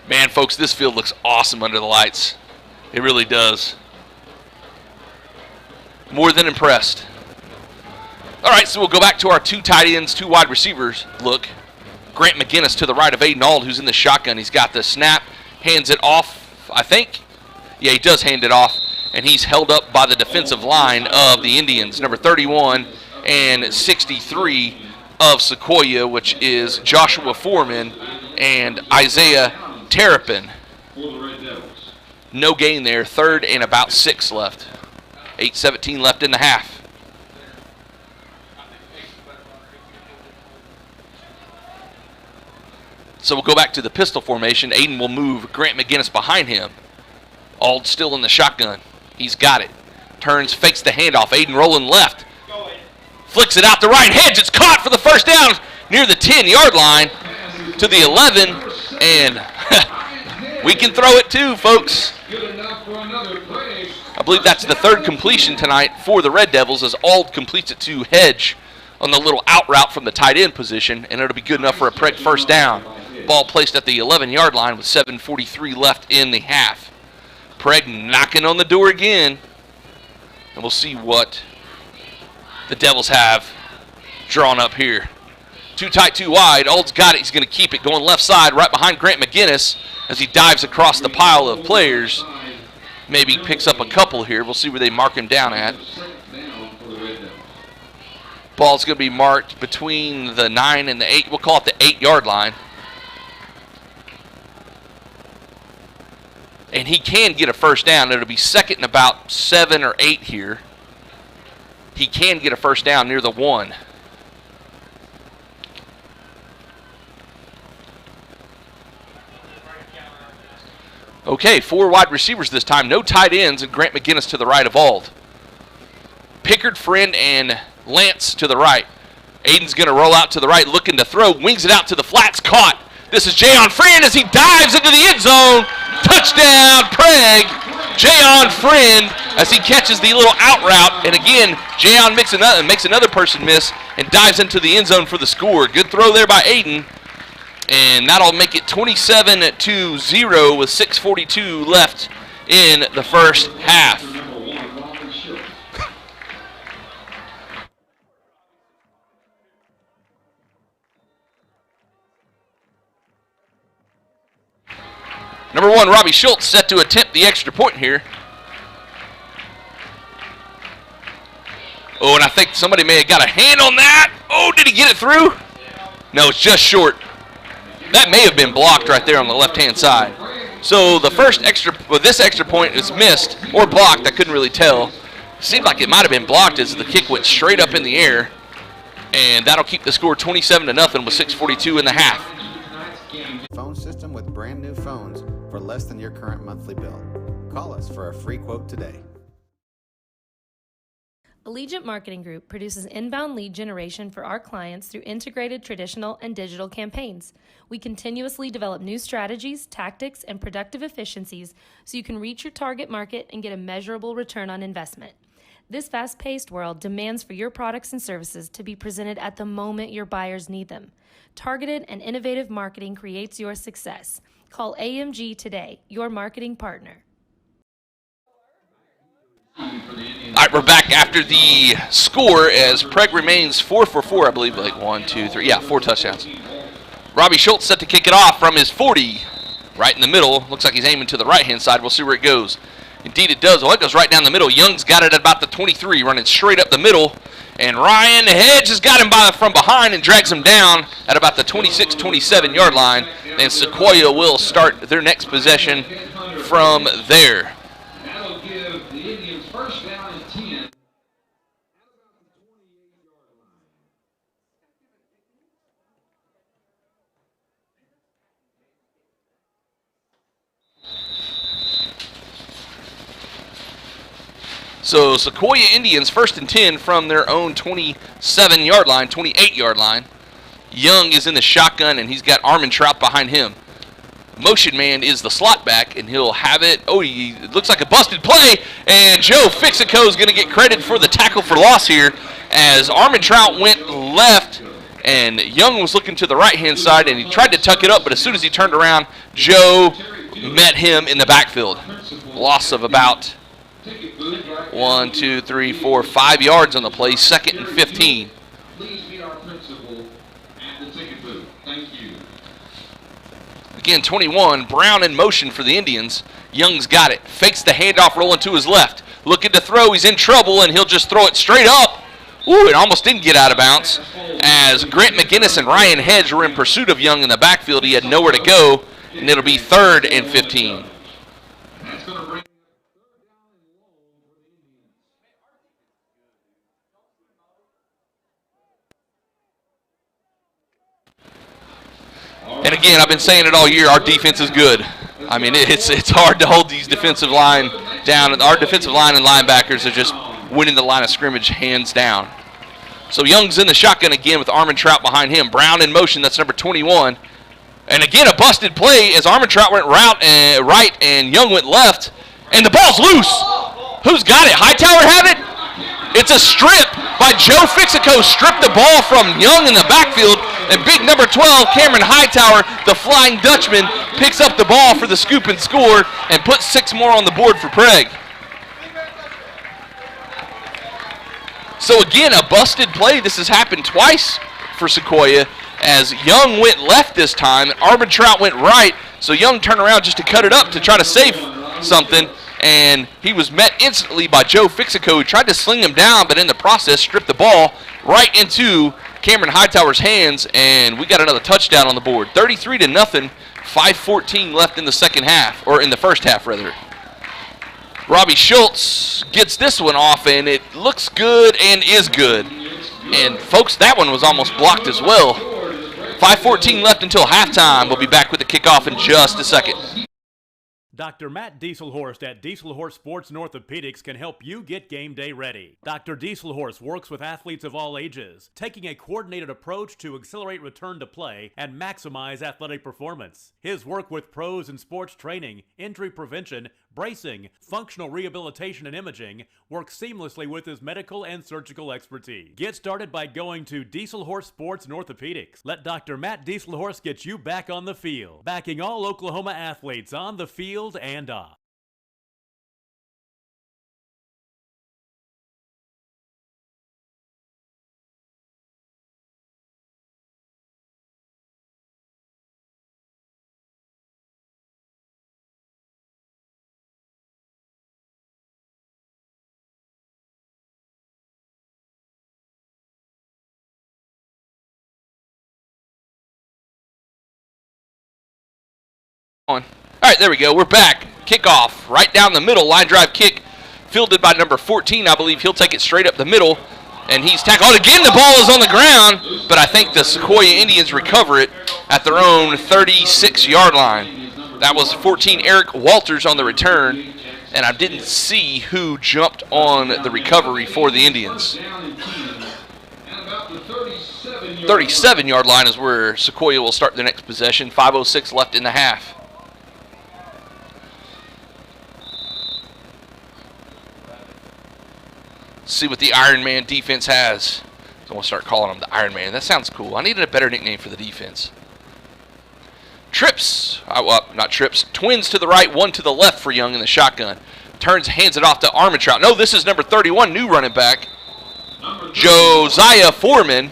Man, folks, this field looks awesome under the lights. It really does. More than impressed. All right, so we'll go back to our 2 tight ends, 2 wide receivers look. Grant McGinnis to the right of Aiden Ald, who's in the shotgun. He's got the snap, hands it off, I think. Yeah, he does hand it off, and he's held up by the defensive line of the Indians, number 31 and 63 of Sequoyah, which is Joshua Foreman and Isaiah Terrapin. No gain there, 3rd and about 6 left. 8:17 left in the half. So we'll go back to the pistol formation. Aiden will move Grant McGinnis behind him. Ald still in the shotgun. He's got it. Turns, fakes the handoff. Aiden rolling left. Flicks it out to right. Hedge, it's caught for the first down near the 10-yard line to the 11. And we can throw it too, folks. I believe that's the 3rd completion tonight for the Red Devils as Ald completes it to Hedge on the little out route from the tight end position, and it'll be good enough for a Prague first down. Ball placed at the 11-yard line with 7:43 left in the half. Prague knocking on the door again, and we'll see what the Devils have drawn up here. Too tight, too wide. Ald's got it. He's going to keep it going left side right behind Grant McGinnis as he dives across the pile of players. Maybe picks up a couple here. We'll see where they mark him down at. Ball's going to be marked between the 9 and the 8. We'll call it the 8-yard line. And he can get a first down. It'll be second and about 7 or 8 here. He can get a first down near the 1. Okay, 4 wide receivers this time. No tight ends, and Grant McGinnis to the right of Ald. Pickard, Friend, and Lance to the right. Aiden's going to roll out to the right, looking to throw. Wings it out to the flats. Caught. This is Jayon Friend as he dives into the end zone. Touchdown, Prague. Jayon Friend as he catches the little out route. And again, Jayon makes another person miss and dives into the end zone for the score. Good throw there by Aiden. And that'll make it 27-0 with 6:42 left in the first half. Number 1, Robbie Schultz, set to attempt the extra point here. Oh, and I think somebody may have got a hand on that. Oh, did he get it through? No, it's just short. That may have been blocked right there on the left-hand side. So the this extra point is missed or blocked. I couldn't really tell. Seemed like it might have been blocked as the kick went straight up in the air. And that'll keep the score 27-0 with 6:42 in the half. Phone system with brand new phones for less than your current monthly bill. Call us for a free quote today. Allegiant Marketing Group produces inbound lead generation for our clients through integrated traditional and digital campaigns. We continuously develop new strategies, tactics, and productive efficiencies so you can reach your target market and get a measurable return on investment. This fast-paced world demands for your products and services to be presented at the moment your buyers need them. Targeted and innovative marketing creates your success. Call AMG today, your marketing partner. All right, we're back after the score as Prague remains 4 for 4, I believe, like 1, 2, 3, 4 touchdowns. Robbie Schultz set to kick it off from his 40, right in the middle. Looks like he's aiming to the right-hand side. We'll see where it goes. Indeed it does. Well, it goes right down the middle. Young's got it at about the 23, running straight up the middle. And Ryan Hedge has got him from behind and drags him down at about the 26, 27-yard line. And Sequoyah will start their next possession from there. That'll give the Indians first down and 10. So Sequoyah Indians first and 10 from their own 27-yard line, 28-yard line. Young is in the shotgun, and he's got Armentrout behind him. Motion man is the slot back, and he'll have it. Oh, it looks like a busted play, and Joe Fixico is going to get credit for the tackle for loss here as Armentrout went left, and Young was looking to the right-hand side, and he tried to tuck it up, but as soon as he turned around, Joe met him in the backfield. Loss of about 1, 2, 3, 4, 5 yards on the play, 2nd and 15. Please meet our principal at the ticket booth. Thank you. Again, 21, Brown in motion for the Indians. Young's got it. Fakes the handoff rolling to his left. Looking to throw. He's in trouble, and he'll just throw it straight up. Ooh, it almost didn't get out of bounds. As Grant McGinnis and Ryan Hedge were in pursuit of Young in the backfield, he had nowhere to go, and it'll be 3rd and 15. That's going to bring And again, I've been saying it all year, our defense is good. I mean, it's hard to hold these defensive line down. Our defensive line and linebackers are just winning the line of scrimmage hands down. So Young's in the shotgun again with Armentrout behind him. Brown in motion, that's number 21. And again, a busted play as Armentrout went right and Young went left. And the ball's loose. Who's got it? Hightower have it? It's a strip by Joe Fixico. Stripped the ball from Young in the backfield. And big number 12, Cameron Hightower, the Flying Dutchman, picks up the ball for the scoop and score and puts 6 more on the board for Prague. So again, a busted play. This has happened twice for Sequoyah, as Young went left this time and Armentrout went right. So Young turned around just to cut it up to try to save something, and he was met instantly by Joe Fixico, who tried to sling him down, but in the process stripped the ball right into Cameron Hightower's hands, and we got another touchdown on the board. 33-0, 5:14 left in the second half, or in the first half rather. Robbie Schultz gets this one off, and it looks good and is good. And folks, that one was almost blocked as well. 5:14 left until halftime. We'll be back with the kickoff in just a second. Dr. Matt Dieselhorst at Dieselhorst Sports and Orthopedics can help you get game day ready. Dr. Dieselhorst works with athletes of all ages, taking a coordinated approach to accelerate return to play and maximize athletic performance. His work with pros in sports training, injury prevention, bracing, functional rehabilitation, and imaging works seamlessly with his medical and surgical expertise. Get started by going to Dieselhorst Sports and Orthopedics. Let Dr. Matt Dieselhorst get you back on the field, backing all Oklahoma athletes on the field and off. All right, there we go. We're back. Kickoff right down the middle. Line drive kick fielded by number 14. I believe he'll take it straight up the middle. And he's tackled. Again, the ball is on the ground, but I think the Sequoyah Indians recover it at their own 36-yard line. That was 14, Eric Walters on the return, and I didn't see who jumped on the recovery for the Indians. 37-yard line is where Sequoyah will start their next possession. 5:06 left in the half. See what the Iron Man defense has. So I'm going to start calling them the Iron Man. That sounds cool. I needed a better nickname for the defense. Trips. Not trips. Twins to the right, one to the left for Young in the shotgun. Turns, hands it off to Armentrout. No, this is number 31, new running back, Josiah Foreman,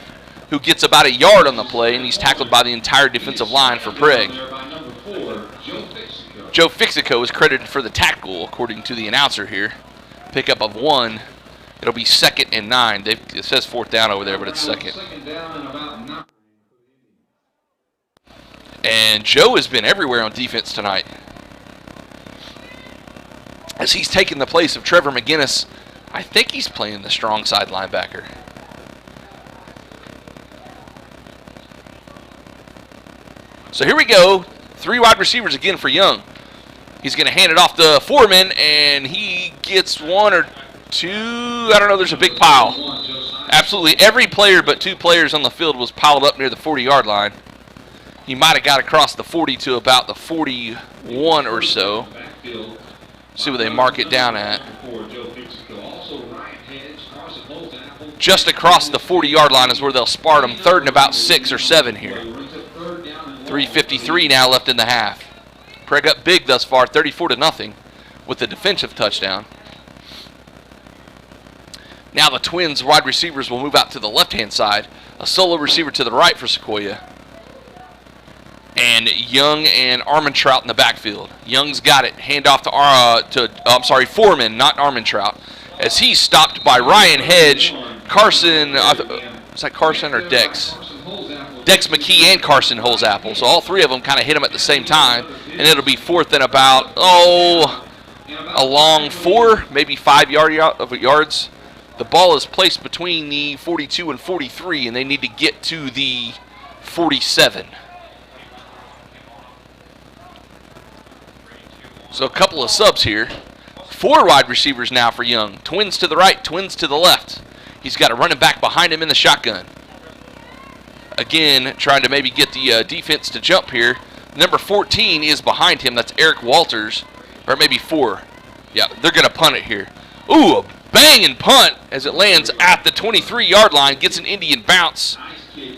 who gets about a yard on the play, and he's tackled by the entire defensive line for Prague. Joe Fixico is credited for the tackle, according to the announcer here. Pickup of 1. It'll be 2nd and 9. It says 4th down over there, but it's 2nd. And Joe has been everywhere on defense tonight, as he's taken the place of Trevor McGinnis. I think he's playing the strong side linebacker. So here we go. 3 wide receivers again for Young. He's going to hand it off to Foreman, and he gets 1 or 2. I don't know. There's a big pile. Absolutely every player but 2 players on the field was piled up near the 40-yard line. He might have got across the 40 to about the 41 or so. See where they mark it down at. Just across the 40-yard line is where they'll spart him. 3rd and about 6 or 7 here. 3:53 now left in the half. Prague up big thus far, 34-0, with the defensive touchdown. Now the Twins wide receivers will move out to the left-hand side. A solo receiver to the right for Sequoyah. And Young and Armentrout in the backfield. Young's got it. Hand off to Foreman, not Armentrout, as he's stopped by Ryan Hedge, Carson. Is that Carson or Dex? Dex McKee and Carson Holzapple. So all 3 of them kind of hit him at the same time, and it'll be 4th and about a long 4, maybe 5 yards. The ball is placed between the 42 and 43, and they need to get to the 47. So a couple of subs here. 4 wide receivers now for Young. Twins to the right, twins to the left. He's got a running back behind him in the shotgun. Again, trying to maybe get the defense to jump here. Number 14 is behind him. That's Eric Walters. Or maybe 4. Yeah, they're going to punt it here. Ooh, a banging punt as it lands at the 23-yard line, gets an Indian bounce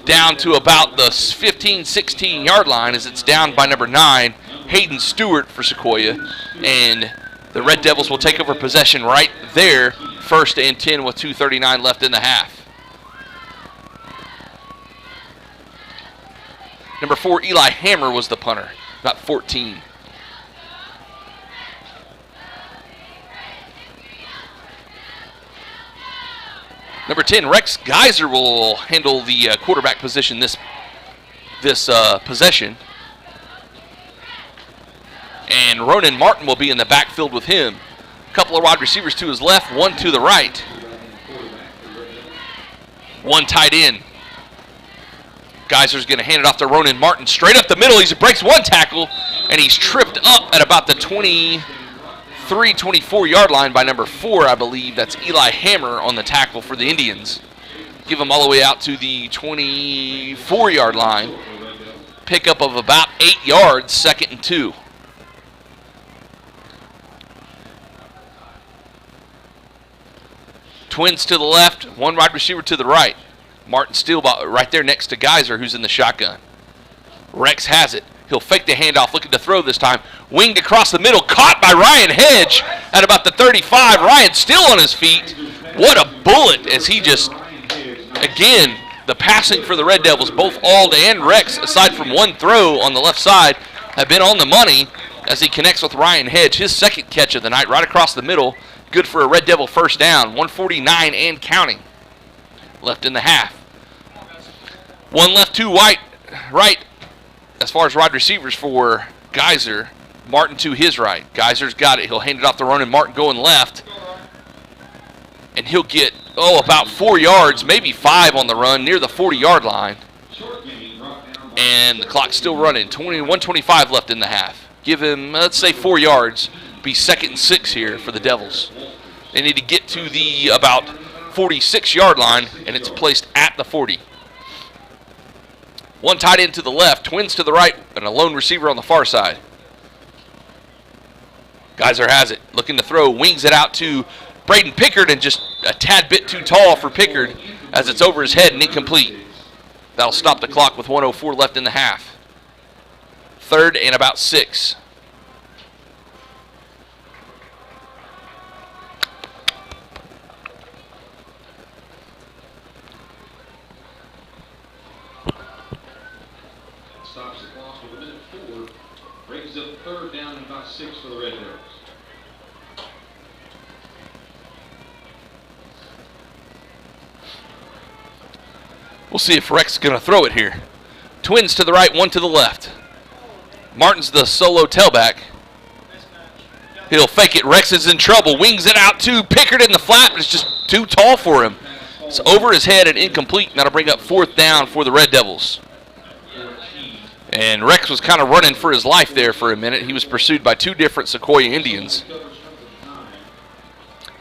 down to about the 15, 16-yard line as it's down by number 9, Hayden Stewart for Sequoyah. And the Red Devils will take over possession right there, 1st and 10 with 2:39 left in the half. Number 4, Eli Hammer was the punter, about 14. Number 10, Rex Geyser will handle the quarterback position this possession. And Ronan Martin will be in the backfield with him. A couple of wide receivers to his left, one to the right. One tight end. Geyser's going to hand it off to Ronan Martin. Straight up the middle, he breaks one tackle, and he's tripped up at about the 23, 24-yard line by number 4, I believe. That's Eli Hammer on the tackle for the Indians. Give him all the way out to the 24-yard line. Pickup of about 8 yards, 2nd and 2. Twins to the left, one wide receiver to the right. Martin still right there next to Geyser, who's in the shotgun. Rex has it. He'll fake the handoff, looking to throw this time. Winged across the middle, caught by Ryan Hedge at about the 35. Ryan still on his feet. What a bullet as he just, again, the passing for the Red Devils, both Ald and Rex, aside from one throw on the left side, have been on the money as he connects with Ryan Hedge. His 2nd catch of the night, right across the middle. Good for a Red Devil 1st down, 149 and counting left in the half. One left, 2 right as far as wide receivers for Geyser. Martin to his right. Geyser's got it. He'll hand it off to Ronan Martin going left. And he'll get, about 4 yards, maybe 5 on the run near the 40-yard line. And the clock's still running. 1:25 left in the half. Give him, let's say, 4 yards. Be 2nd and 6 here for the Devils. They need to get to the about 46-yard line, and it's placed at the 40. One tight end to the left, twins to the right, and a lone receiver on the far side. Geyser has it, looking to throw, wings it out to Braden Pickard, and just a tad bit too tall for Pickard as it's over his head and incomplete. That'll stop the clock with 1:04 left in the half. 3rd and about 6. Stops the clock with 1:04. Brings up 3rd down and about 6 for the Red Devils. We'll see if Rex is going to throw it here. Twins to the right, one to the left. Martin's the solo tailback. He'll fake it. Rex is in trouble. Wings it out to Pickard in the flat, but it's just too tall for him. It's over his head and incomplete. That'll bring up 4th down for the Red Devils. And Rex was kind of running for his life there for a minute. He was pursued by 2 different Sequoyah Indians.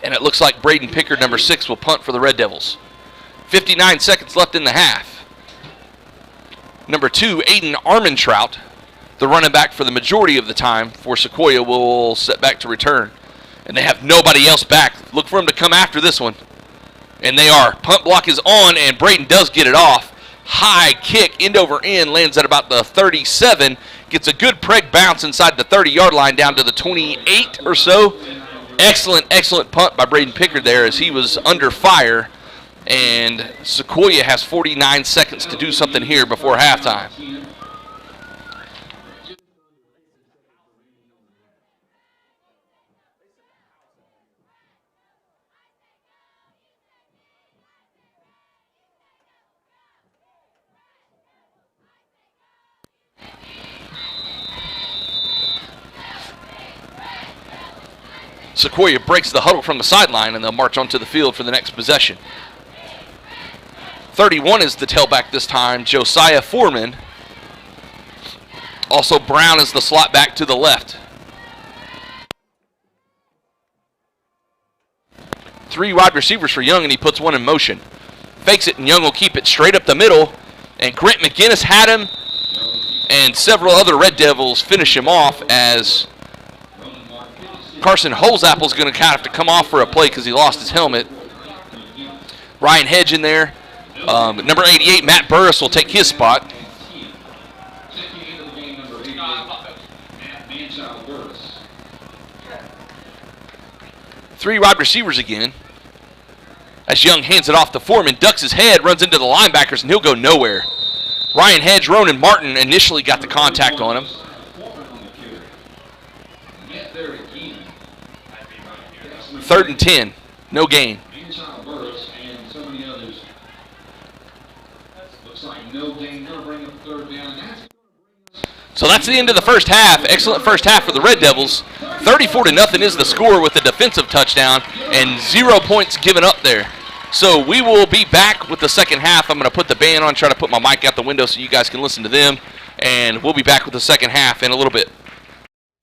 And it looks like Braden Pickard, number 6, will punt for the Red Devils. 59 seconds left in the half. Number 2, Aiden Armentrout, the running back for the majority of the time for Sequoyah, will set back to return. And they have nobody else back. Look for him to come after this one. And they are. Punt block is on, and Braden does get it off. High kick, end over end, lands at about the 37. Gets a good preg bounce inside the 30-yard line down to the 28 or so. Excellent, excellent punt by Braden Pickard there as he was under fire. And Sequoyah has 49 seconds to do something here before halftime. Sequoyah breaks the huddle from the sideline, and they'll march onto the field for the next possession. 31 is the tailback this time, Josiah Foreman. Also Brown is the slot back to the left. 3 wide receivers for Young, and he puts one in motion. Fakes it, and Young will keep it straight up the middle. And Grant McGinnis had him, and several other Red Devils finish him off as Carson Holzapple's going to kind of have to come off for a play because he lost his helmet. Ryan Hedge in there. Number 88, Matt Burris, will take his spot. Checking into the game, number 88, Matt Burris. 3 wide receivers again. As Young hands it off to Foreman, ducks his head, runs into the linebackers, and he'll go nowhere. Ryan Hedge, Ronan Martin initially got the contact on him. Third and 10, no gain. So that's the end of the first half. Excellent first half for the Red Devils. 34-0 is the score with a defensive touchdown and 0 points given up there. So we will be back with the second half. I'm going to put the band on, try to put my mic out the window so you guys can listen to them. And we'll be back with the second half in a little bit.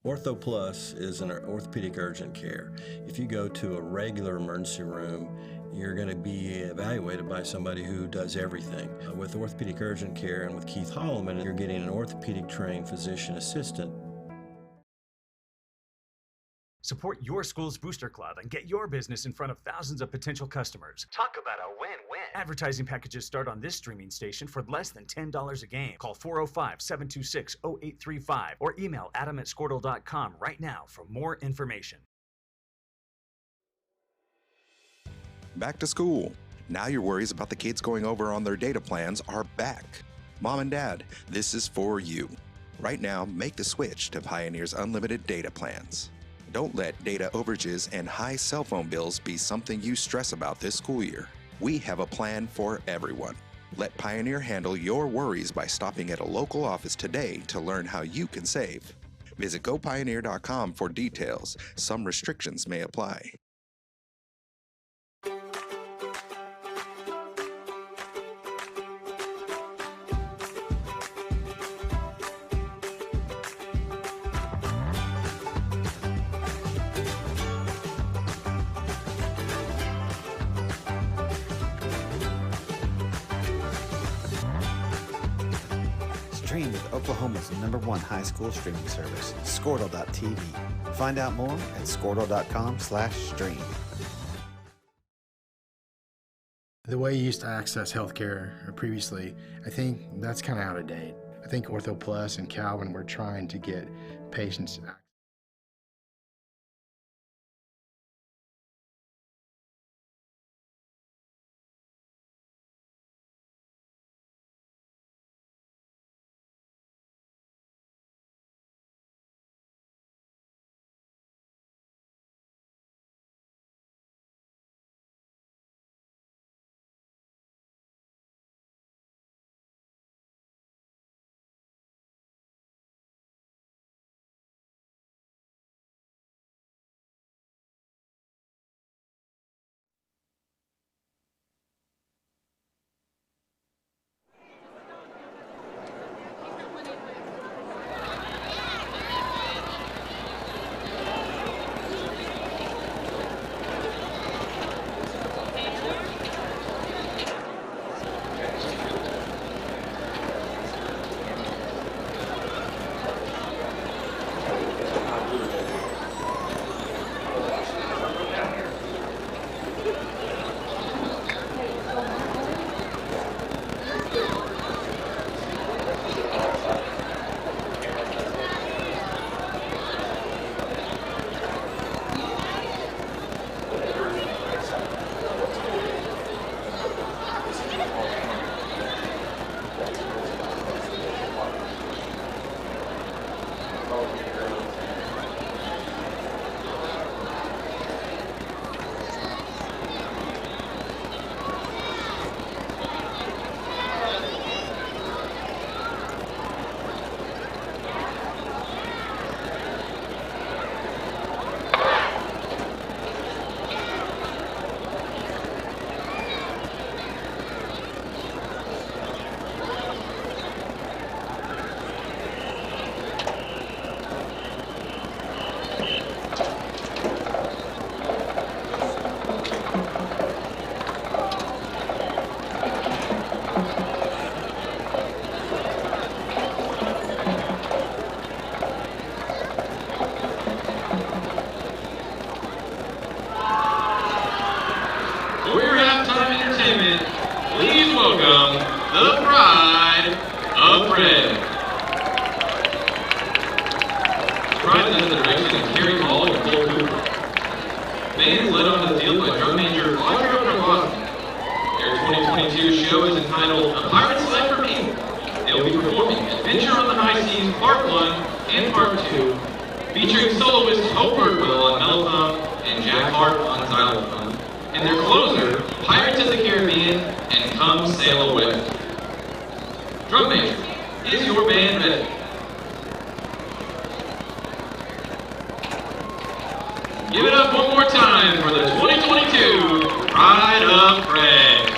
Ortho Plus is an orthopedic urgent care. If you go to a regular emergency room, you're going to be evaluated by somebody who does everything. With orthopedic urgent care and with Keith Holloman, you're getting an orthopedic trained physician assistant. Support your school's booster club and get your business in front of thousands of potential customers. Talk about a win-win. Advertising packages start on this streaming station for less than $10 a game. Call 405-726-0835 or email adam@squirtle.com right now for more information. Back to school. Now your worries about the kids going over on their data plans are back. Mom and Dad, this is for you. Right now, make the switch to Pioneer's unlimited data plans. Don't let data overages and high cell phone bills be something you stress about this school year. We have a plan for everyone. Let Pioneer handle your worries by stopping at a local office today to learn how you can save. Visit gopioneer.com for details. Some restrictions may apply. Stream with Oklahoma's #1 high school streaming service, Squirtle.tv. Find out more at squirtle.com/stream. The way you used to access healthcare previously, I think that's kind of out of date. I think Ortho Plus and Calvin were trying to get patients welcome the Pride of Prague. Pride is under the direction of Kerry Hall and Cole Cooper. Band is led on the field by drum major Audrey Prague. Their 2022 show is entitled A Pirate's Life for Me. They'll be performing Adventure on the High Seas Part 1 and Part 2, featuring soloists Hope Birdwell on mellophone and Jack Hart on xylophone, and their closer, Pirates of the Caribbean and Come Sail Away. Drum major, is your band ready? Give it up one more time for the 2022 Pride of Prague.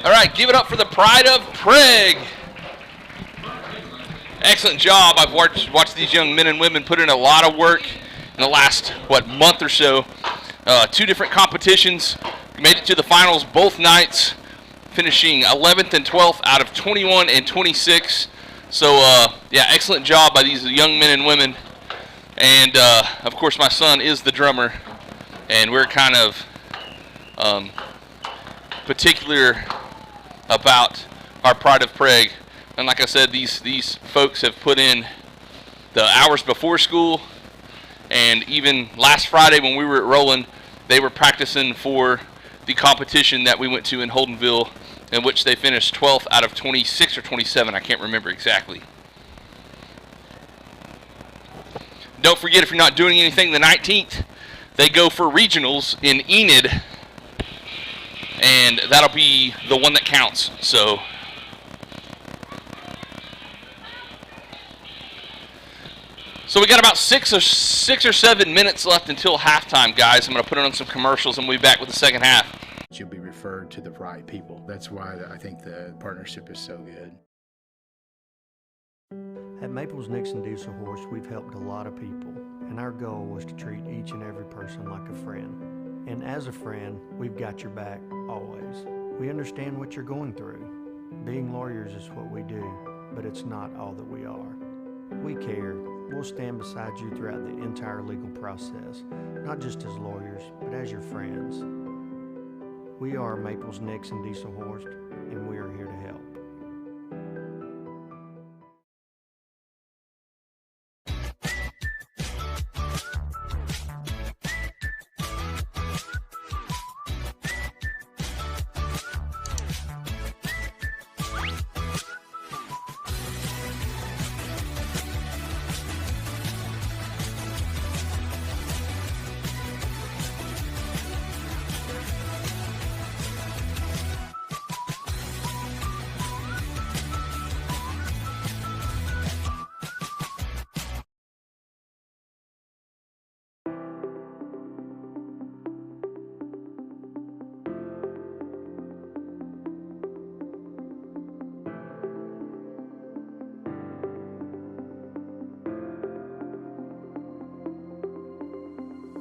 All right, give it up for the pride of Prague. Excellent job. I've watched these young men and women put in a lot of work in the last, month or so. 2 different competitions. Made it to the finals both nights, finishing 11th and 12th out of 21 and 26. So, yeah, excellent job by these young men and women. And, of course, my son is the drummer, and we're kind of particular about our pride of Prague. And like I said, these folks have put in the hours before school, and even last Friday when we were at Roland, they were practicing for the competition that we went to in Holdenville, in which they finished 12th out of 26 or 27. I can't remember exactly. Don't forget, if you're not doing anything the 19th, they go for regionals in Enid, and that'll be the one that counts. So we got about six or 7 minutes left until halftime, guys. I'm going to put on some commercials and we'll be back with the second half. You'll be referred to the right people. That's why I think the partnership is so good. At Maples Nixon Diesel Horse, we've helped a lot of people, and our goal was to treat each and every person like a friend. And as a friend, we've got your back always. We understand what you're going through. Being lawyers is what we do, but it's not all that we are. We care. We'll stand beside you throughout the entire legal process, not just as lawyers, but as your friends. We are Maples Nixon Diesel Horse, and we are here to help.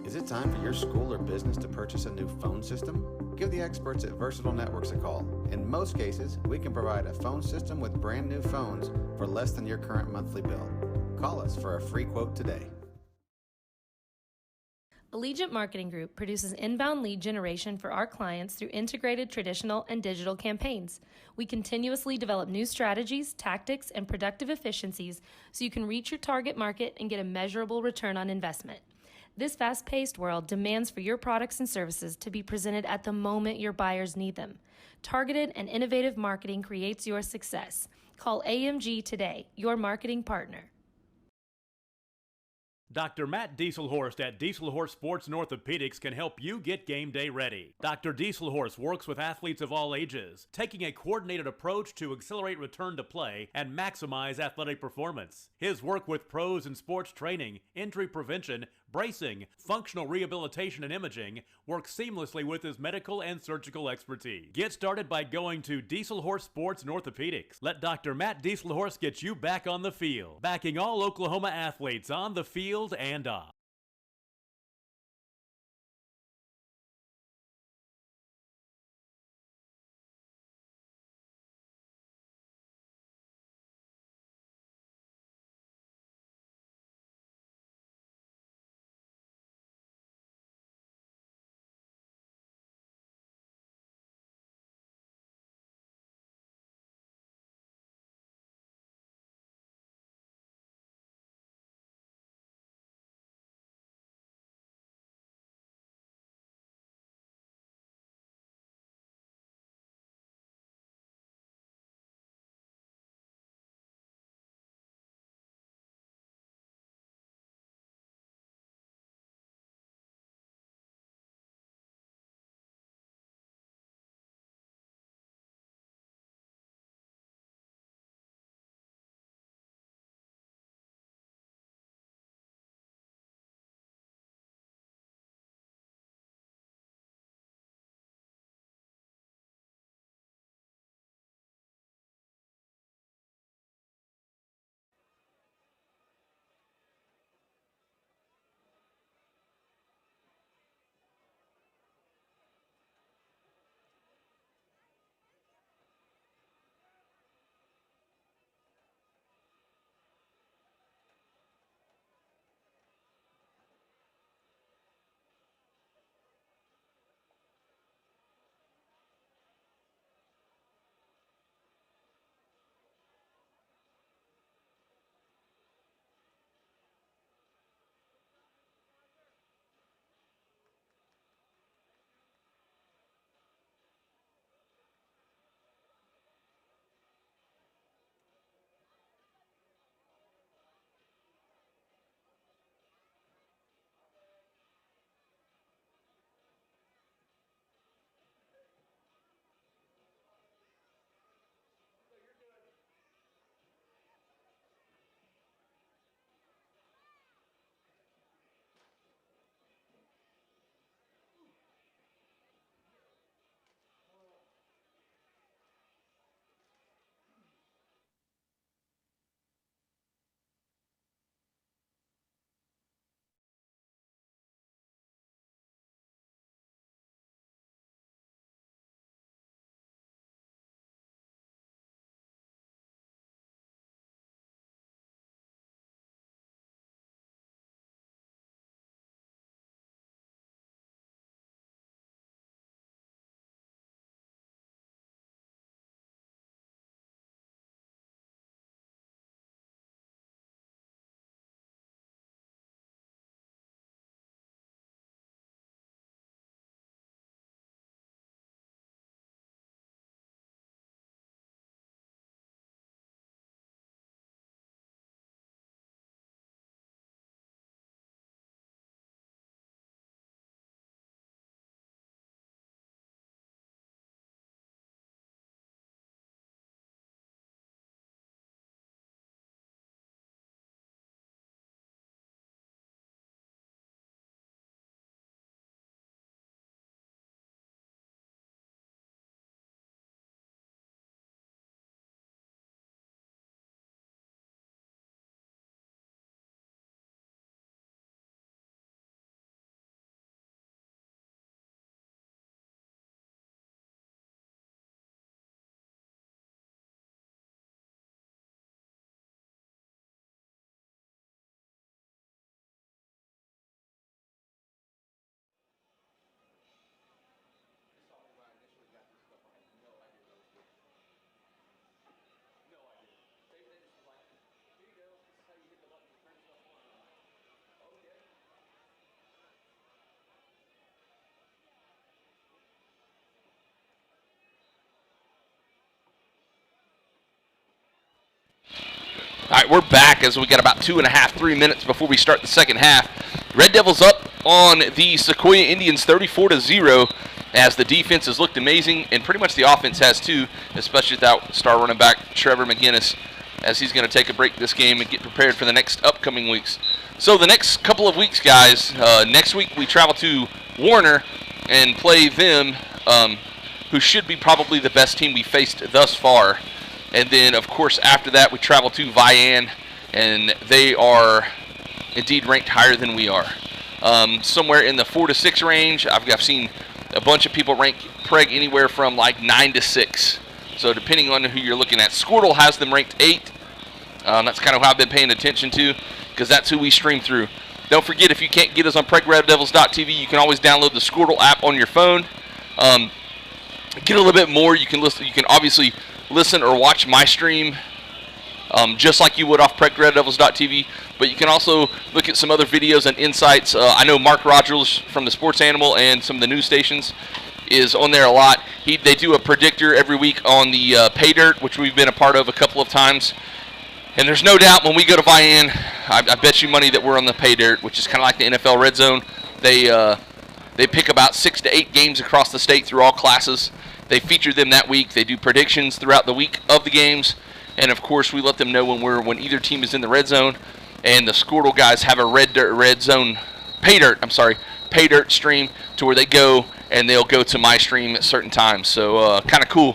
Is it time for your school or business to purchase a new phone system? Give the experts at Versatile Networks a call. In most cases, we can provide a phone system with brand new phones for less than your current monthly bill. Call us for a free quote today. Allegiant Marketing Group produces inbound lead generation for our clients through integrated traditional and digital campaigns. We continuously develop new strategies, tactics, and productive efficiencies so you can reach your target market and get a measurable return on investment. This fast-paced world demands for your products and services to be presented at the moment your buyers need them. Targeted and innovative marketing creates your success. Call AMG today, your marketing partner. Dr. Matt Dieselhorst at Dieselhorst Sports and Orthopedics can help you get game day ready. Dr. Dieselhorst works with athletes of all ages, taking a coordinated approach to accelerate return to play and maximize athletic performance. His work with pros in sports training, injury prevention, bracing, functional rehabilitation, and imaging works seamlessly with his medical and surgical expertise. Get started by going to Dieselhorst Sports and Orthopedics. Let Dr. Matt Dieselhorst get you back on the field, backing all Oklahoma athletes on the field and off. All right, we're back as we got about 2.5, 3 minutes before we start the second half. Red Devils up on the Sequoyah Indians 34-0 as the defense has looked amazing, and pretty much the offense has too, especially without star running back Trevor McGinnis, as he's going to take a break this game and get prepared for the next upcoming weeks. So the next couple of weeks, guys, next week we travel to Warner and play them, who should be probably the best team we faced thus far. And then, of course, after that, we travel to Vian, and they are indeed ranked higher than we are. Somewhere in the 4 to 6 range. I've seen a bunch of people rank Prague anywhere from like 9 to 6. So depending on who you're looking at. Squirtle has them ranked 8. That's kind of how I've been paying attention to, because that's who we stream through. Don't forget, if you can't get us on PragueRedDevils.tv, you can always download the Squirtle app on your phone. Get a little bit more. You can listen. You can obviously listen or watch my stream just like you would off PragueRedDevils.tv, but you can also look at some other videos and insights. I know Mark Rogers from the Sports Animal and some of the news stations is on there a lot. They do a predictor every week on the Pay Dirt, which we've been a part of a couple of times. And there's no doubt when we go to Vian, I bet you money that we're on the Pay Dirt, which is kind of like the NFL Red Zone. They pick about 6 to 8 games across the state through all classes. They feature them that week. They do predictions throughout the week of the games. And, of course, we let them know when either team is in the red zone. And the Squirtle guys have a Pay Dirt stream to where they go, and they'll go to my stream at certain times. So, kind of cool.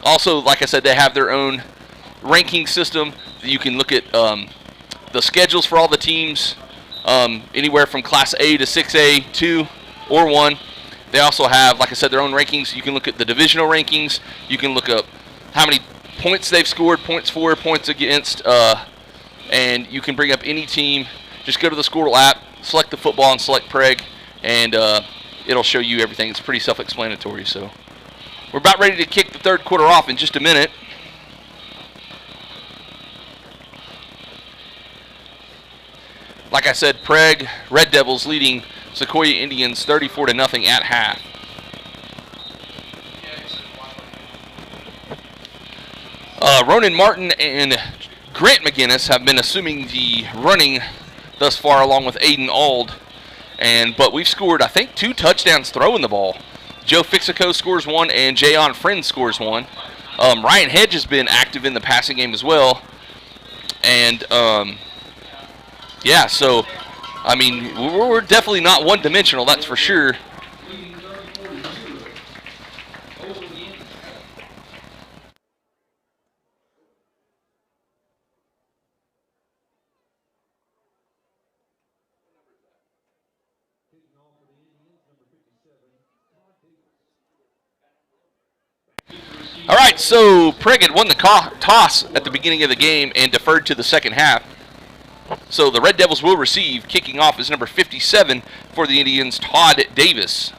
Also, like I said, they have their own ranking system. You can look at the schedules for all the teams, anywhere from Class A to 6A, 2 or 1. They also have, like I said, their own rankings. You can look at the divisional rankings. You can look up how many points they've scored, points for, points against, and you can bring up any team. Just go to the Squirtle app, select the football, and select Prague, and it'll show you everything. It's pretty self-explanatory. So we're about ready to kick the third quarter off in just a minute. Like I said, Prague Red Devils leading Sequoyah Indians 34-0 at half. Ronan Martin and Grant McGinnis have been assuming the running thus far, along with Aiden Ald. But we've scored, I think, 2 touchdowns throwing the ball. Joe Fixico scores 1, and Jayon Friend scores 1. Ryan Hedge has been active in the passing game as well. And, yeah, so, I mean, we're definitely not one-dimensional, that's for sure. All right, so Prague had won the toss at the beginning of the game and deferred to the second half. So the Red Devils will receive. Kicking off is number 57 for the Indians, Todd Davis.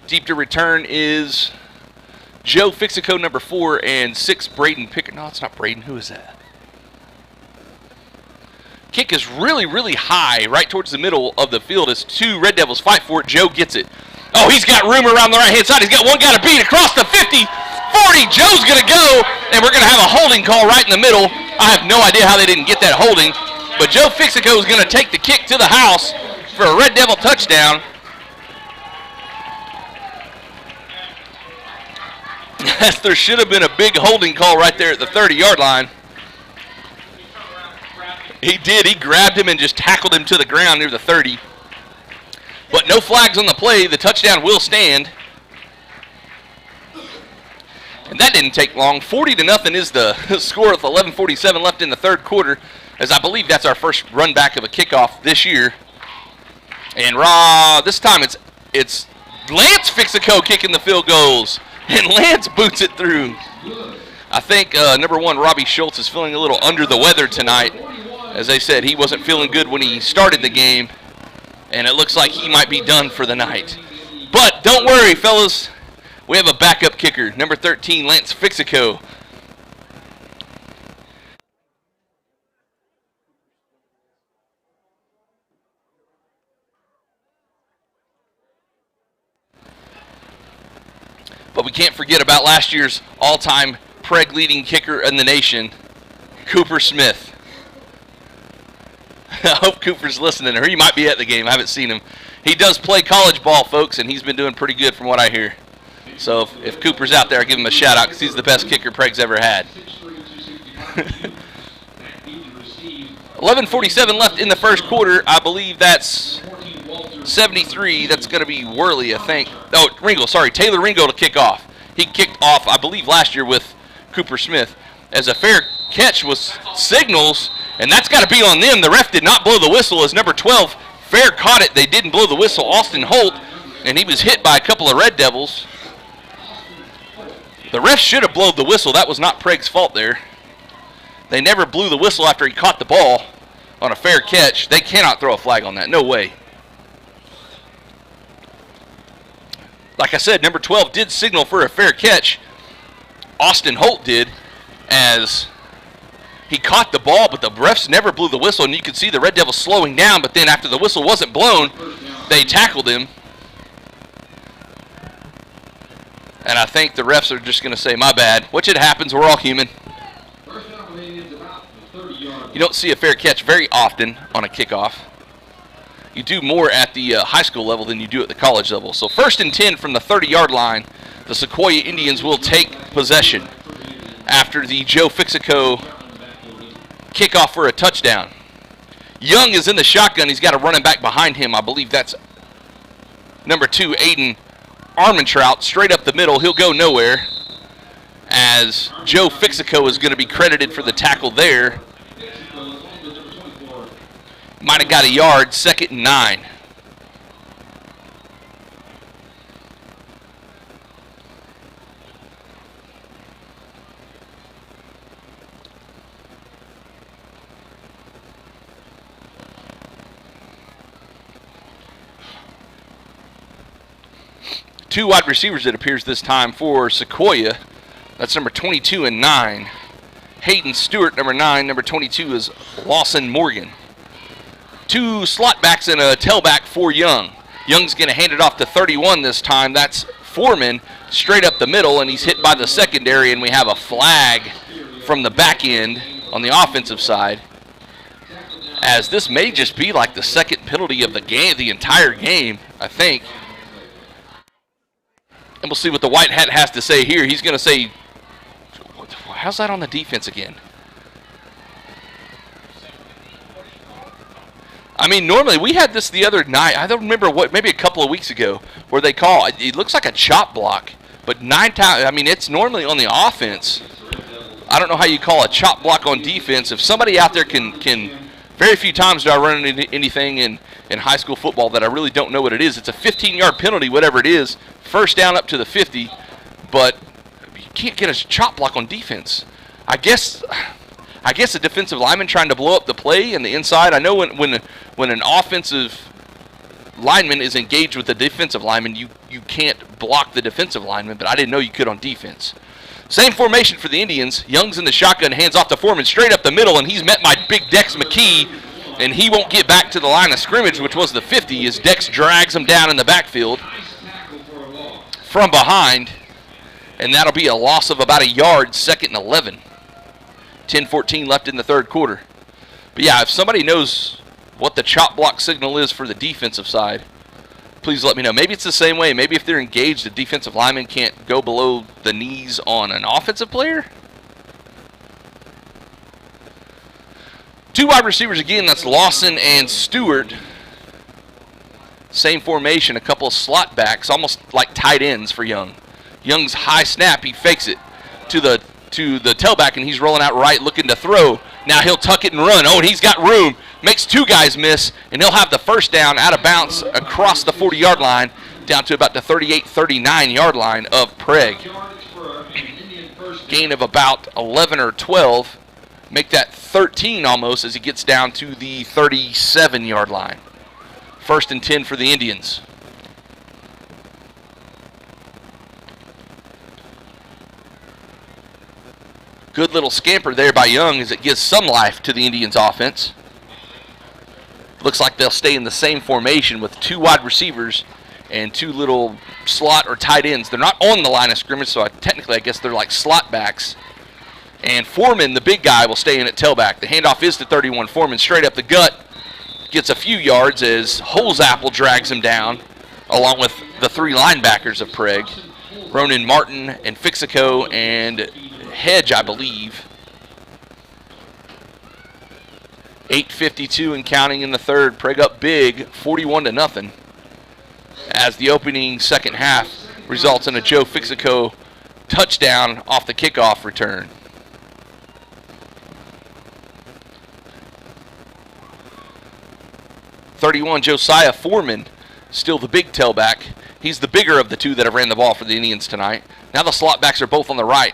Deep to return is Joe Fixico, number 4, and 6, Braden Pickett. No, it's not Braden. Who is that? Kick is really, really high, right towards the middle of the field as 2 Red Devils fight for it. Joe gets it. Oh, he's got room around the right-hand side. He's got one guy to beat across the 50, 40. Joe's going to go, and we're going to have a holding call right in the middle. I have no idea how they didn't get that holding, but Joe Fixico is going to take the kick to the house for a Red Devil touchdown. There should have been a big holding call right there at the 30-yard line. He did. He grabbed him and just tackled him to the ground near the 30. But no flags on the play. The touchdown will stand. And that didn't take long. 40-0 is the score with 11:47 left in the third quarter, as I believe that's our first run back of a kickoff this year. And this time it's Lance Fixico kicking the field goals, and Lance boots it through. I think number 1, Robbie Schultz, is feeling a little under the weather tonight. As I said, he wasn't feeling good when he started the game, and it looks like he might be done for the night. But don't worry, fellas. We have a backup kicker, number 13, Lance Fixico. But we can't forget about last year's all-time Prague leading kicker in the nation, Cooper Smith. I hope Cooper's listening, or he might be at the game. I haven't seen him. He does play college ball, folks, and he's been doing pretty good from what I hear. So if Cooper's out there, I'll give him a shout-out because he's the best kicker Prague's ever had. 11:47 left in the first quarter. I believe that's 73. That's going to be Worley, I think. Oh, Ringo, sorry. Taylor Ringo to kick off. He kicked off, I believe, last year with Cooper Smith. As a fair catch was signals, and that's got to be on them. The ref did not blow the whistle as number 12, Fair, caught it. They didn't blow the whistle. Austin Holt, and he was hit by a couple of Red Devils. The ref should have blown the whistle. That was not Prague's fault there. They never blew the whistle after he caught the ball on a fair catch. They cannot throw a flag on that. No way. Like I said, number 12 did signal for a fair catch. Austin Holt did, as he caught the ball, but the refs never blew the whistle, and you could see the Red Devils slowing down, but then after the whistle wasn't blown, they tackled him. And I think the refs are just going to say, my bad, which it happens. We're all human. You don't see a fair catch very often on a kickoff. You do more at the high school level than you do at the college level. So 1st and 10 from the 30-yard line. The Sequoyah Indians will take possession after the Joe Fixico kickoff for a touchdown. Young is in the shotgun. He's got a running back behind him. I believe that's number 2, Aiden Armentrout, straight up the middle. He'll go nowhere, as Joe Fixico is going to be credited for the tackle there. Might have got a yard. 2nd and 9. Two wide receivers, it appears, this time for Sequoyah. That's number 22 and 9. Hayden Stewart, number 9. Number 22 is Lawson Morgan. Two slot backs and a tailback for Young. Young's going to hand it off to 31 this time. That's Foreman, straight up the middle, and he's hit by the secondary, and we have a flag from the back end on the offensive side, as this may just be like the second penalty of the game, the entire game, I think. And we'll see what the white hat has to say here. He's going to say, how's that on the defense again? I mean, normally we had this the other night. I don't remember what, maybe a couple of weeks ago, where they call it looks like a chop block, but 9 times. I mean, it's normally on the offense. I don't know how you call a chop block on defense. If somebody out there can very few times do I run into anything in high school football that I really don't know what it is. It's a 15-yard penalty, whatever it is, 1st down up to the 50, but you can't get a chop block on defense. I guess a defensive lineman trying to blow up the play in the inside. I know when an offensive lineman is engaged with the defensive lineman, you can't block the defensive lineman, but I didn't know you could on defense. Same formation for the Indians. Young's in the shotgun, hands off to Foreman straight up the middle, and he's met by big Dex McKee, and he won't get back to the line of scrimmage, which was the 50, as Dex drags him down in the backfield from behind, and that'll be a loss of about a yard, 2nd and 11. 10-14 left in the third quarter. But yeah, if somebody knows what the chop block signal is for the defensive side, please let me know. Maybe it's the same way. Maybe if they're engaged, the defensive lineman can't go below the knees on an offensive player. Two wide receivers again. That's Lawson and Stewart. Same formation. A couple of slot backs, almost like tight ends for Young. Young's high snap. He fakes it to the tailback, and he's rolling out right, looking to throw. Now he'll tuck it and run. Oh, and he's got room. Makes 2 guys miss, and he'll have the 1st down out of bounds across the 40-yard line down to about the 38-39-yard line of Prague. Gain of about 11 or 12. Make that 13 almost as he gets down to the 37-yard line. 1st and 10 for the Indians. Good little scamper there by Young as it gives some life to the Indians' offense. Looks like they'll stay in the same formation with 2 wide receivers and 2 little slot or tight ends. They're not on the line of scrimmage, so technically I guess they're like slot backs. And Foreman, the big guy, will stay in at tailback. The handoff is to 31. Foreman straight up the gut. Gets a few yards as Holzapple drags him down, along with the 3 linebackers of Prague. Ronan Martin and Fixico and Hedge, I believe. 8:52 and counting in the third. Prague up big, 41-0. As the opening second half results in a Joe Fixico touchdown off the kickoff return. .31 Josiah Foreman, still the big tailback. He's the bigger of the 2 that have ran the ball for the Indians tonight. Now the slot backs are both on the right.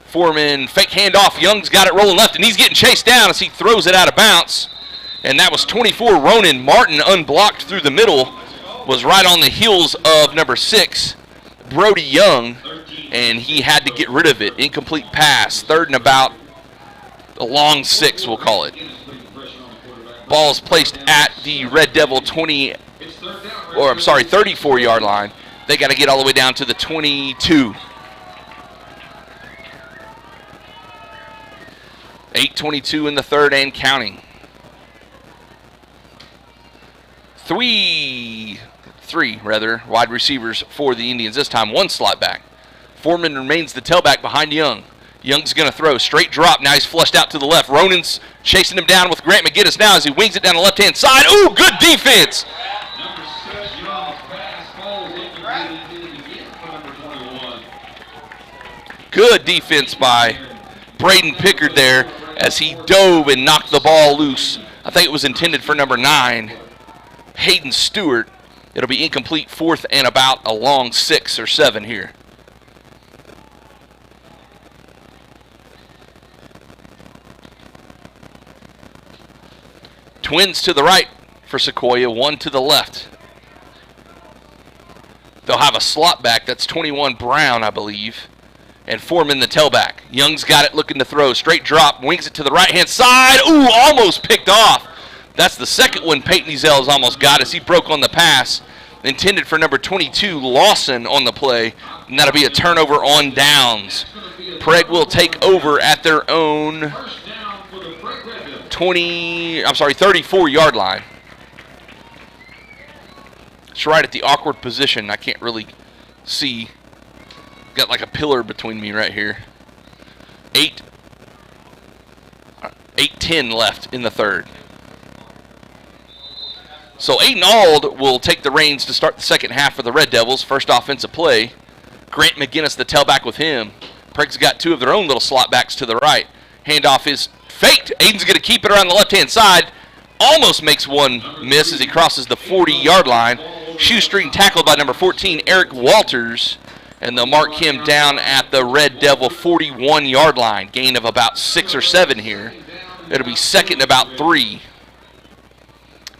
Foreman, fake handoff. Young's got it rolling left, and he's getting chased down as he throws it out of bounds. And that was 24 Ronan Martin, unblocked through the middle. Was right on the heels of number 6, Brody Young, and he had to get rid of it. Incomplete pass, 3rd and about a long 6, we'll call it. Ball is placed at the Red Devil 34-yard line. They got to get all the way down to the 22. 8:22 in the third and counting. Three wide receivers for the Indians. This time 1 slot back. Foreman remains the tailback behind Young. Young's going to throw. Straight drop. Now he's flushed out to the left. Ronan's chasing him down with Grant McGinnis now as he wings it down the left-hand side. Ooh, good defense. Good defense by Braden Pickard there as he dove and knocked the ball loose. I think it was intended for number 9, Hayden Stewart. It'll be incomplete, 4th and about a long 6 or 7 here. Twins to the right for Sequoyah, 1 to the left. They'll have a slot back. That's 21 Brown, I believe. And Foreman the tailback. Young's got it looking to throw. Straight drop, wings it to the right-hand side. Ooh, almost picked off. That's the second one Peyton Ezell's almost got as he broke on the pass. Intended for number 22, Lawson, on the play. And that'll be a turnover on downs. Prague will take over at their own 34-yard line. It's right at the awkward position. I can't really see. Got like a pillar between me right here. 8:10 left in the third. So Aiden Auld will take the reins to start the second half for the Red Devils. First offensive play. Grant McGinnis, the tailback with him. Prague's got 2 of their own little slot backs to the right. Handoff is faked. Aiden's going to keep it around the left-hand side. Almost makes one miss as he crosses the 40-yard line. Shoestring tackle by number 14, Eric Walters. And they'll mark him down at the Red Devil 41-yard line. Gain of about 6 or 7 here. It'll be 2nd and about 3.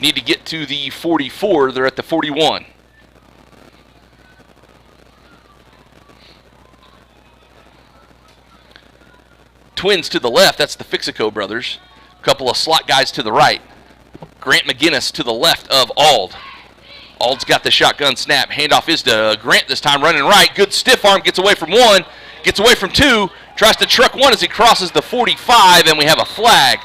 Need to get to the 44. They're at the 41. Twins to the left. That's the Fixico brothers. A couple of slot guys to the right. Grant McGinnis to the left of Auld. Ald's got the shotgun snap. Handoff is to Grant this time, running right. Good stiff arm, gets away from 1, gets away from 2, tries to truck 1 as he crosses the 45, and we have a flag.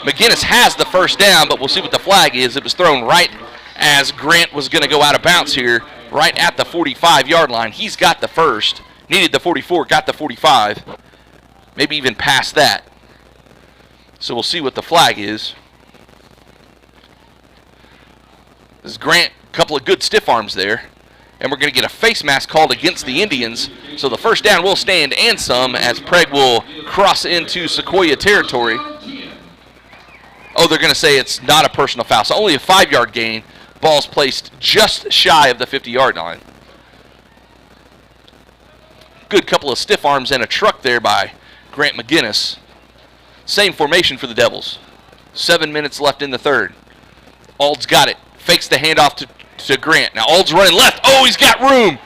McGinnis has the first down, but we'll see what the flag is. It was thrown right as Grant was going to go out of bounds here, right at the 45-yard line. He's got the first. Needed the 44, got the 45. Maybe even past that. So we'll see what the flag is. This is Grant. Couple of good stiff arms there, and we're going to get a face mask called against the Indians, so the first down will stand and some as Prague will cross into Sequoyah territory. Oh, they're going to say it's not a personal foul, so only a 5-yard gain. Ball's placed just shy of the 50-yard line. Good couple of stiff arms and a truck there by Grant McGinnis. Same formation for the Devils. 7 minutes left in the third. Ald's got it. Fakes the handoff to Grant. Now Ald's running left. Oh, he's got room.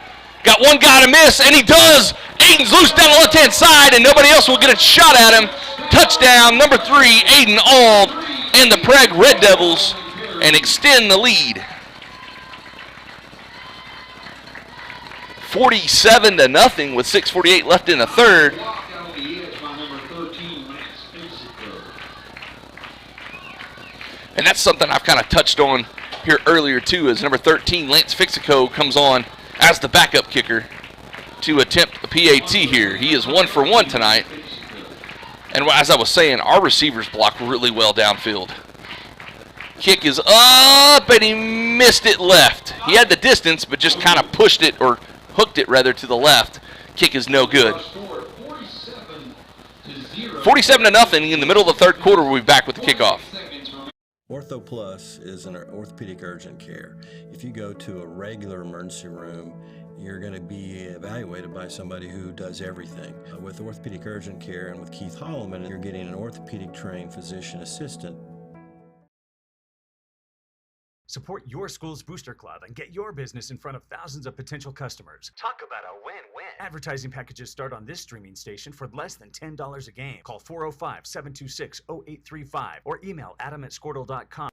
Got one guy to miss, and he does. Aiden's loose down the left-hand side, and nobody else will get a shot at him. Touchdown, number 3, Aiden Auld, and the Prague Red Devils, and extend the lead. 47-0 with 6:48 left in the third. And that's something I've kind of touched on here earlier, too, as number 13, Lance Fixico, comes on as the backup kicker to attempt a PAT here. He is 1 for 1 tonight. And as I was saying, our receivers block really well downfield. Kick is up, and he missed it left. He had the distance, but just kind of pushed it, or hooked it, rather, to the left. Kick is no good. 47-0 in the middle of the third quarter. We'll be back with the kickoff. Ortho Plus is an orthopedic urgent care. If you go to a regular emergency room, you're going to be evaluated by somebody who does everything. With orthopedic urgent care and with Keith Holloman, you're getting an orthopedic trained physician assistant. Support your school's booster club and get your business in front of thousands of potential customers. Talk about a win-win. Advertising packages start on this streaming station for less than $10 a game. Call 405-726-0835 or email adam@squirtle.com.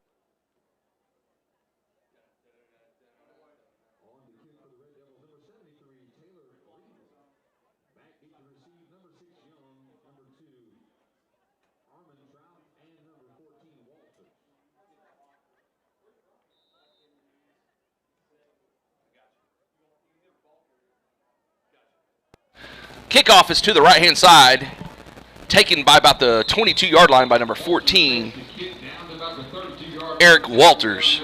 Kickoff is to the right-hand side, taken by about the 22-yard line by number 14, Eric Walters.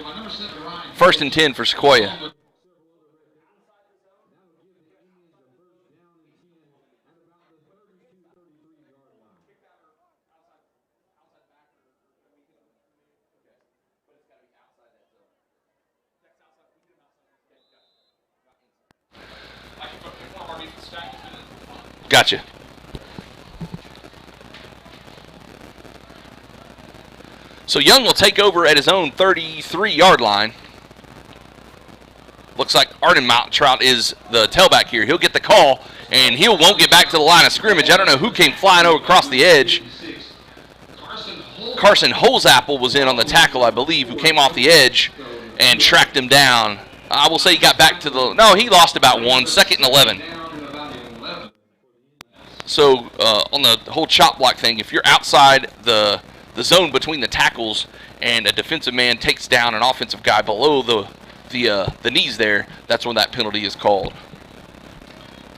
1st and 10 for Sequoyah. Gotcha. So Young will take over at his own 33-yard line. Looks like Arden Trout is the tailback here. He'll get the call, and he won't get back to the line of scrimmage. I don't know who came flying over across the edge. Carson Holzapple was in on the tackle, I believe, who came off the edge and tracked him down. I will say he got back to the – no, he lost about 1, 2nd and 11. So on the whole chop block thing, if you're outside the zone between the tackles and a defensive man takes down an offensive guy below the knees there, that's when that penalty is called.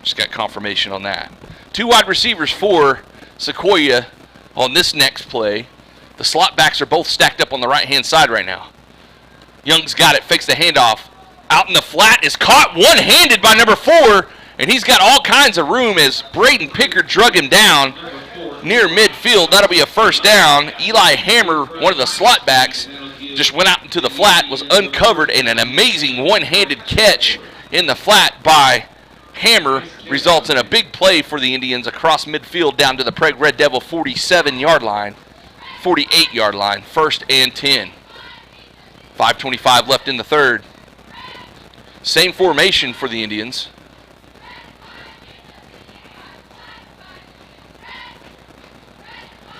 Just got confirmation on that. 2 wide receivers for Sequoyah on this next play. The slot backs are both stacked up on the right-hand side right now. Young's got it, fakes the handoff. Out in the flat, is caught one-handed by number 4, and he's got all kinds of room as Braden Pickard drug him down near midfield. That'll be a first down. Eli Hammer, one of the slot backs, just went out into the flat, was uncovered, and an amazing one-handed catch in the flat by Hammer results in a big play for the Indians across midfield down to the Prague Red Devil 47-yard line, 48-yard line, 1st and 10. 5:25 left in the third. Same formation for the Indians.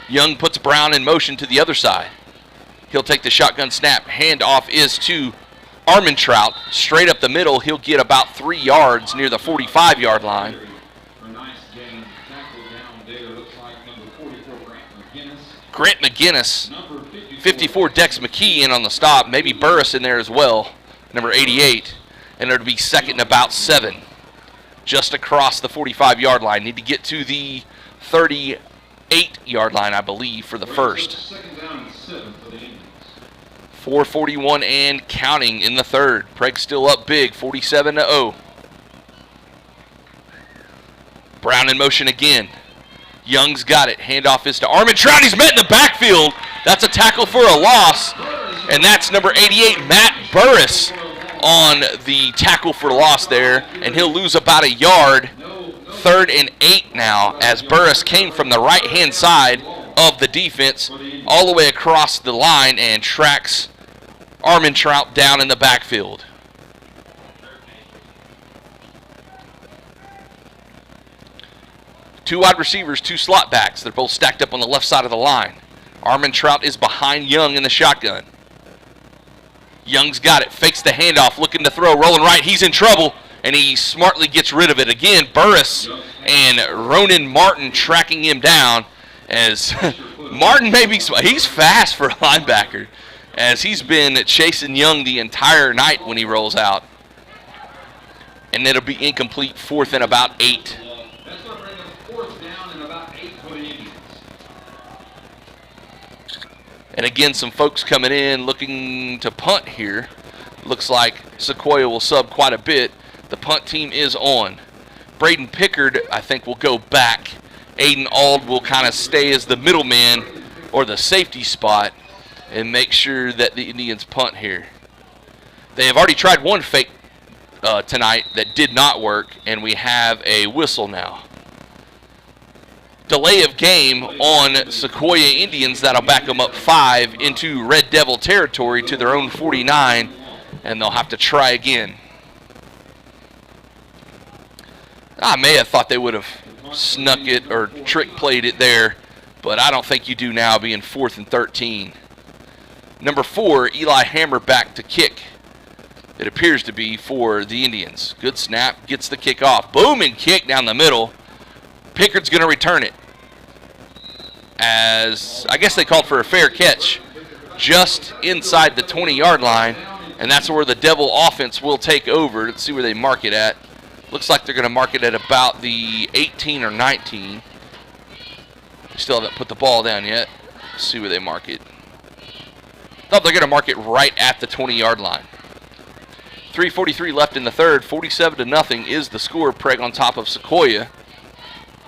Young puts Brown in motion to the other side. He'll take the shotgun snap. Handoff is to Armentrout. Straight up the middle, he'll get about 3 yards near the 45-yard line. Grant McGinnis, 54 Dex McKee in on the stop. Maybe Burris in there as well, number 88. And it'll be 2nd and about 7. Just across the 45-yard line. Need to get to the 38-yard line, I believe, for the first. 4:41 and counting in the third. Prague still up big, 47-0. Brown in motion again. Young's got it. Handoff is to Armentrout. He's met in the backfield. That's a tackle for a loss. And that's number 88, Matt Burris, on the tackle for loss there. And he'll lose about a yard. 3rd and 8 now, as Burris came from the right-hand side of the defense all the way across the line and tracks Armentrout down in the backfield. Two wide receivers, 2 slot backs. They're both stacked up on the left side of the line. Armentrout is behind Young in the shotgun. Young's got it, fakes the handoff, looking to throw, rolling right. He's in trouble, and he smartly gets rid of it. Again, Burris and Ronan Martin tracking him down as Martin he's fast for a linebacker. as he's been chasing Young the entire night when he rolls out. And it'll be incomplete, 4th and about 8. That's going to bring up 4th down and about 8 for the Indians. And again, some folks coming in looking to punt here. Looks like Sequoyah will sub quite a bit. The punt team is on. Braden Pickard, I think, will go back. Aiden Ald will kind of stay as the middleman or the safety spot and make sure that the Indians punt here. They have already tried one fake tonight that did not work, and we have a whistle now. Delay of game on Sequoyah Indians. That'll back them up 5 into Red Devil territory to their own 49, and they'll have to try again. I may have thought they would have snuck it or trick played it there, but I don't think you do now, being 4th and 13. Number 4, Eli Hammer back to kick. It appears to be for the Indians. Good snap, gets the kick off. Booming kick down the middle. Pickard's going to return it. As I guess they called for a fair catch just inside the 20-yard line, and that's where the Devil offense will take over. Let's see where they mark it at. Looks like they're going to mark it at about the 18 or 19. They still haven't put the ball down yet. Let's see where they mark it. Thought they're going to mark it right at the 20-yard line. 3:43 left in the third. 47-0 is the score. Prague on top of Sequoyah.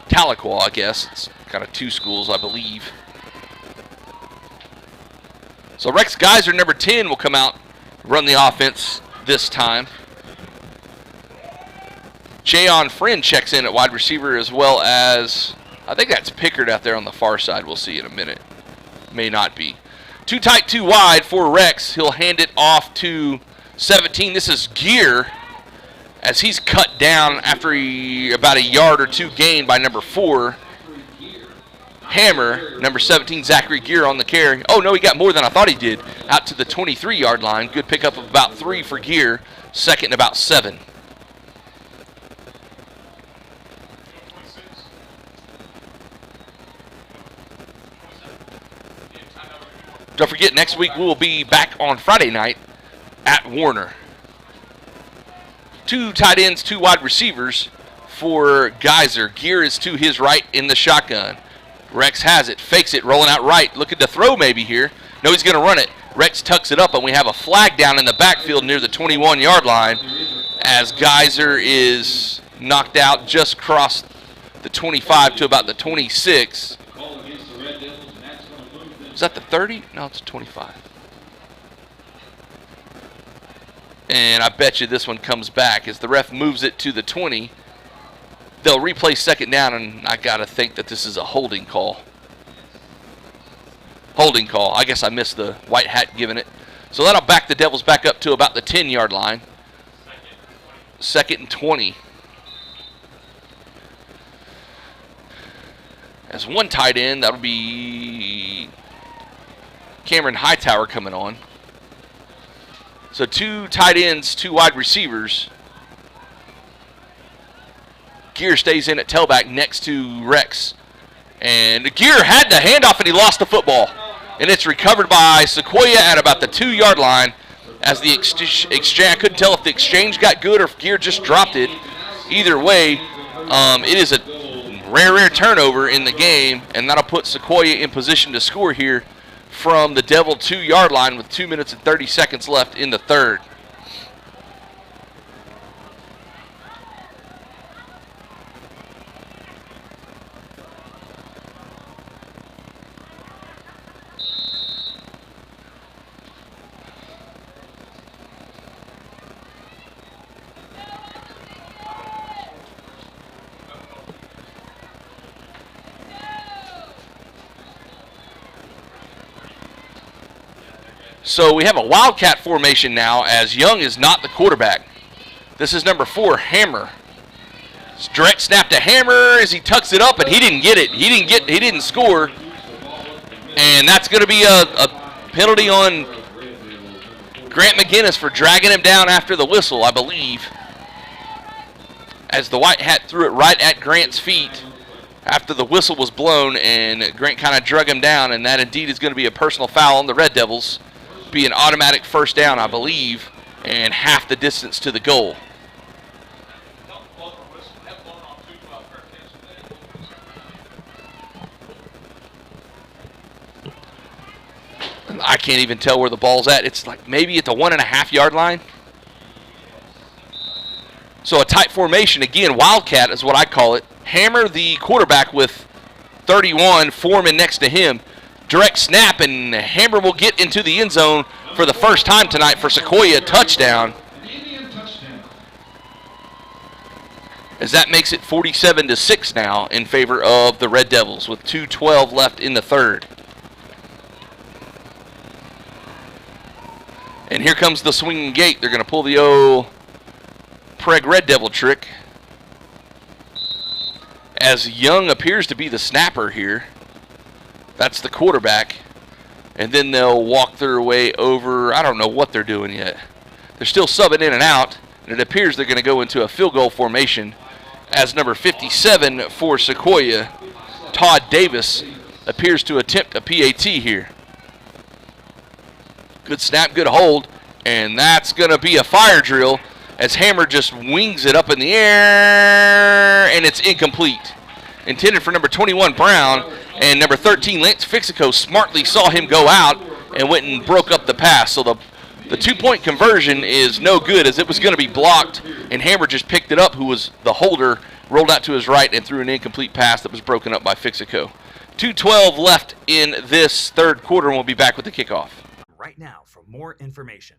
Tahlequah, I guess. It's kind of 2 schools, I believe. So Rex Geyser, number 10, will come out, run the offense this time. Jayon Friend checks in at wide receiver, as well as, I think that's Pickard out there on the far side. We'll see in a minute. May not be. 2 tight, 2 wide for Rex. He'll hand it off to 17. This is Gear, as he's cut down after about a yard or 2 gained by number 4. Hammer, number 17, Zachary Gear on the carry. Oh, no, he got more than I thought he did. Out to the 23-yard line. Good pickup of about 3 for Gear. 2nd and about 7. Don't forget, next week we will be back on Friday night at Warner. 2 tight ends, 2 wide receivers for Geyser. Gear is to his right in the shotgun. Rex has it, fakes it, rolling out right. Looking to throw maybe here. No, he's going to run it. Rex tucks it up, and we have a flag down in the backfield near the 21-yard line as Geyser is knocked out just across the 25 to about the 26. Is that the 30? No, it's 25. And I bet you this one comes back as the ref moves it to the 20. They'll replay 2nd down, and I got to think that this is a holding call. Holding call. I guess I missed the white hat giving it. So that'll back the Devils back up to about the 10-yard line. 2nd and 20. As 1 tight end, that'll be Cameron Hightower coming on. So 2 tight ends, 2 wide receivers. Gear stays in at tailback next to Rex. And Gear had the handoff and he lost the football. And it's recovered by Sequoyah at about the 2-yard line. As the exchange, I couldn't tell if the exchange got good or if Gear just dropped it. Either way, it is a rare turnover in the game, and that'll put Sequoyah in position to score here from the Devil 2-yard line with 2 minutes and 30 seconds left in the third. So we have a Wildcat formation now as Young is not the quarterback. This is number 4, Hammer. Direct snap to Hammer as he tucks it up, and he didn't get it. He didn't score. And that's going to be a penalty on Grant McGinnis for dragging him down after the whistle, I believe. As the white hat threw it right at Grant's feet after the whistle was blown, and Grant kind of drug him down, and that indeed is going to be a personal foul on the Red Devils. be an automatic first down, I believe, and half the distance to the goal. I can't even tell where the ball's at. It's like maybe at the 1.5 yard line. So a tight formation, again, wildcat is what I call it. Hammer the quarterback with 31, Foreman next to him. Direct snap, and Hammer will get into the end zone for the first time tonight for Sequoyah, touchdown. As that makes it 47-6 now in favor of the Red Devils with 2:12 left in the third. And here comes the swinging gate. They're going to pull the old Prague Red Devil trick, as Young appears to be the snapper here. That's the quarterback. And then they'll walk their way over. I don't know what they're doing yet. They're still subbing in and out, and it appears they're going to go into a field goal formation as number 57 for Sequoyah, Todd Davis, appears to attempt a PAT here. Good snap, good hold, and that's going to be a fire drill as Hammer just wings it up in the air, and it's incomplete. Intended for number 21, Brown, and number 13, Lance Fixico, smartly saw him go out and went and broke up the pass. So the two-point conversion is no good, as it was going to be blocked, and Hammer just picked it up, who was the holder, rolled out to his right, and threw an incomplete pass that was broken up by Fixico. 2:12 left in this third quarter, and we'll be back with the kickoff. Right now for more information.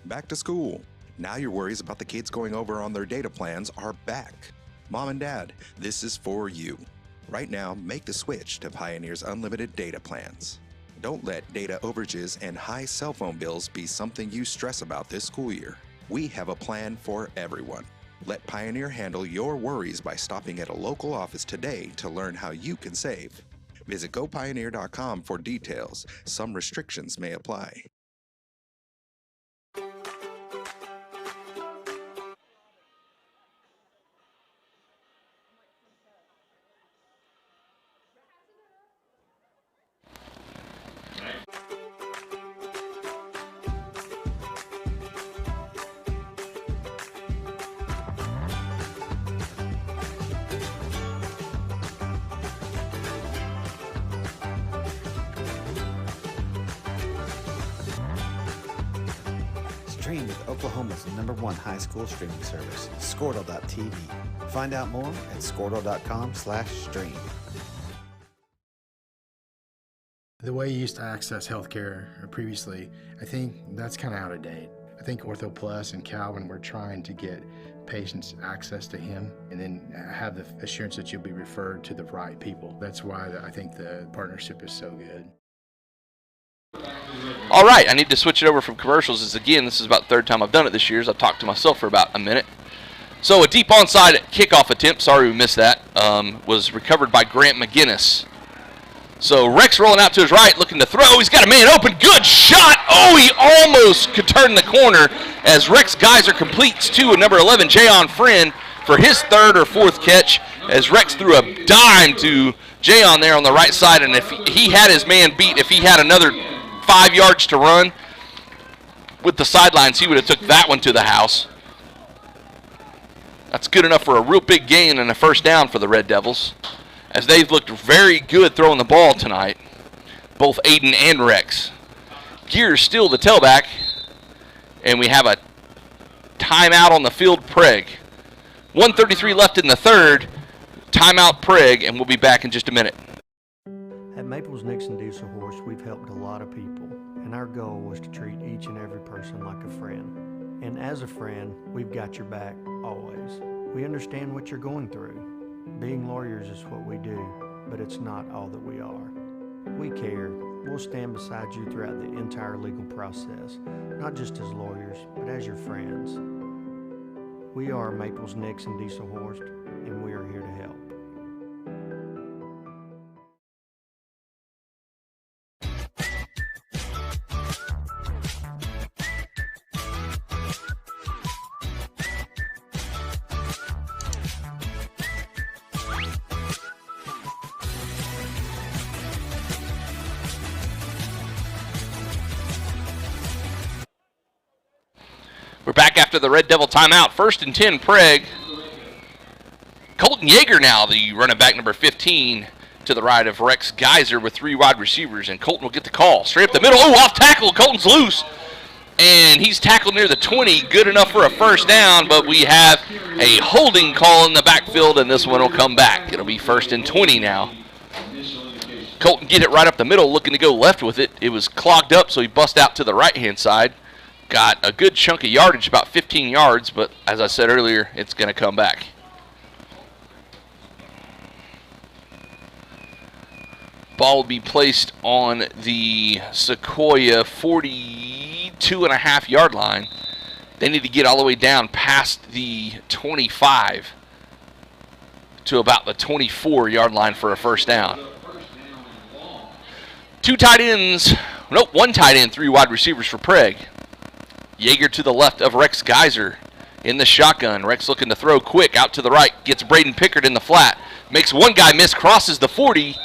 Back to school. Now your worries about the kids going over on their data plans are back. Mom and Dad, this is for you. Right now, make the switch to Pioneer's unlimited data plans. Don't let data overages and high cell phone bills be something you stress about this school year. We have a plan for everyone. Let Pioneer handle your worries by stopping at a local office today to learn how you can save. Visit gopioneer.com for details. Some restrictions may apply. Stream with Oklahoma's #1 high school streaming service, Squirtle.tv. Find out more at Squirtle.com/stream. The way you used to access healthcare previously, I think that's kind of out of date. I think Ortho Plus and Calvin were trying to get patients access to him and then have the assurance that you'll be referred to the right people. That's why I think the partnership is so good. All right, I need to switch it over from commercials, as again, this is about the third time I've done it this year, as I've talked to myself for about a minute. So a deep onside kickoff attempt, sorry we missed that, was recovered by Grant McGinnis. So Rex rolling out to his right, looking to throw. He's got a man open, good shot. Oh, he almost could turn the corner as Rex Geyser completes to number 11, Jayon Friend, for his third or fourth catch, as Rex threw a dime to Jayon there on the right side, and if he had his man beat, if he had another 5 yards to run with the sidelines, he would have took that one to the house. That's good enough for a real big gain and a first down for the Red Devils, as they've looked very good throwing the ball tonight, both Aiden and Rex. Gears still the tailback, and we have a timeout on the field, Prague. 1:33 left in the third. Timeout, Prague, and we'll be back in just a minute. At Maples Nixon Diesel Horse, we've helped a lot of people, and our goal was to treat each and every person like a friend. And as a friend, we've got your back always. We understand what you're going through. Being lawyers is what we do, but it's not all that we are. We care. We'll stand beside you throughout the entire legal process, not just as lawyers, but as your friends. We are Maples Nixon Diesel Horse, and we are here to help. back after the Red Devil timeout. 1st and 10, Prague. Colton Yeager now, the running back number 15, to the right of Rex Geyser with 3 wide receivers, and Colton will get the call. Straight up the middle. Oh, off tackle. Colton's loose. And he's tackled near the 20. Good enough for a first down, but we have a holding call in the backfield, and this one will come back. It'll be 1st and 20 now. Colton get it right up the middle, looking to go left with it. It was clogged up, so he bust out to the right-hand side. Got a good chunk of yardage, about 15 yards, but as I said earlier, it's going to come back. Ball will be placed on the Sequoyah 42.5-yard line. They need to get all the way down past the 25 to about the 24-yard line for a first down. 2 tight ends. Nope, 1 tight end, 3 wide receivers for Prague. Yeager to the left of Rex Geyser in the shotgun. Rex looking to throw quick out to the right. Gets Braden Pickard in the flat. Makes one guy miss, crosses the 40,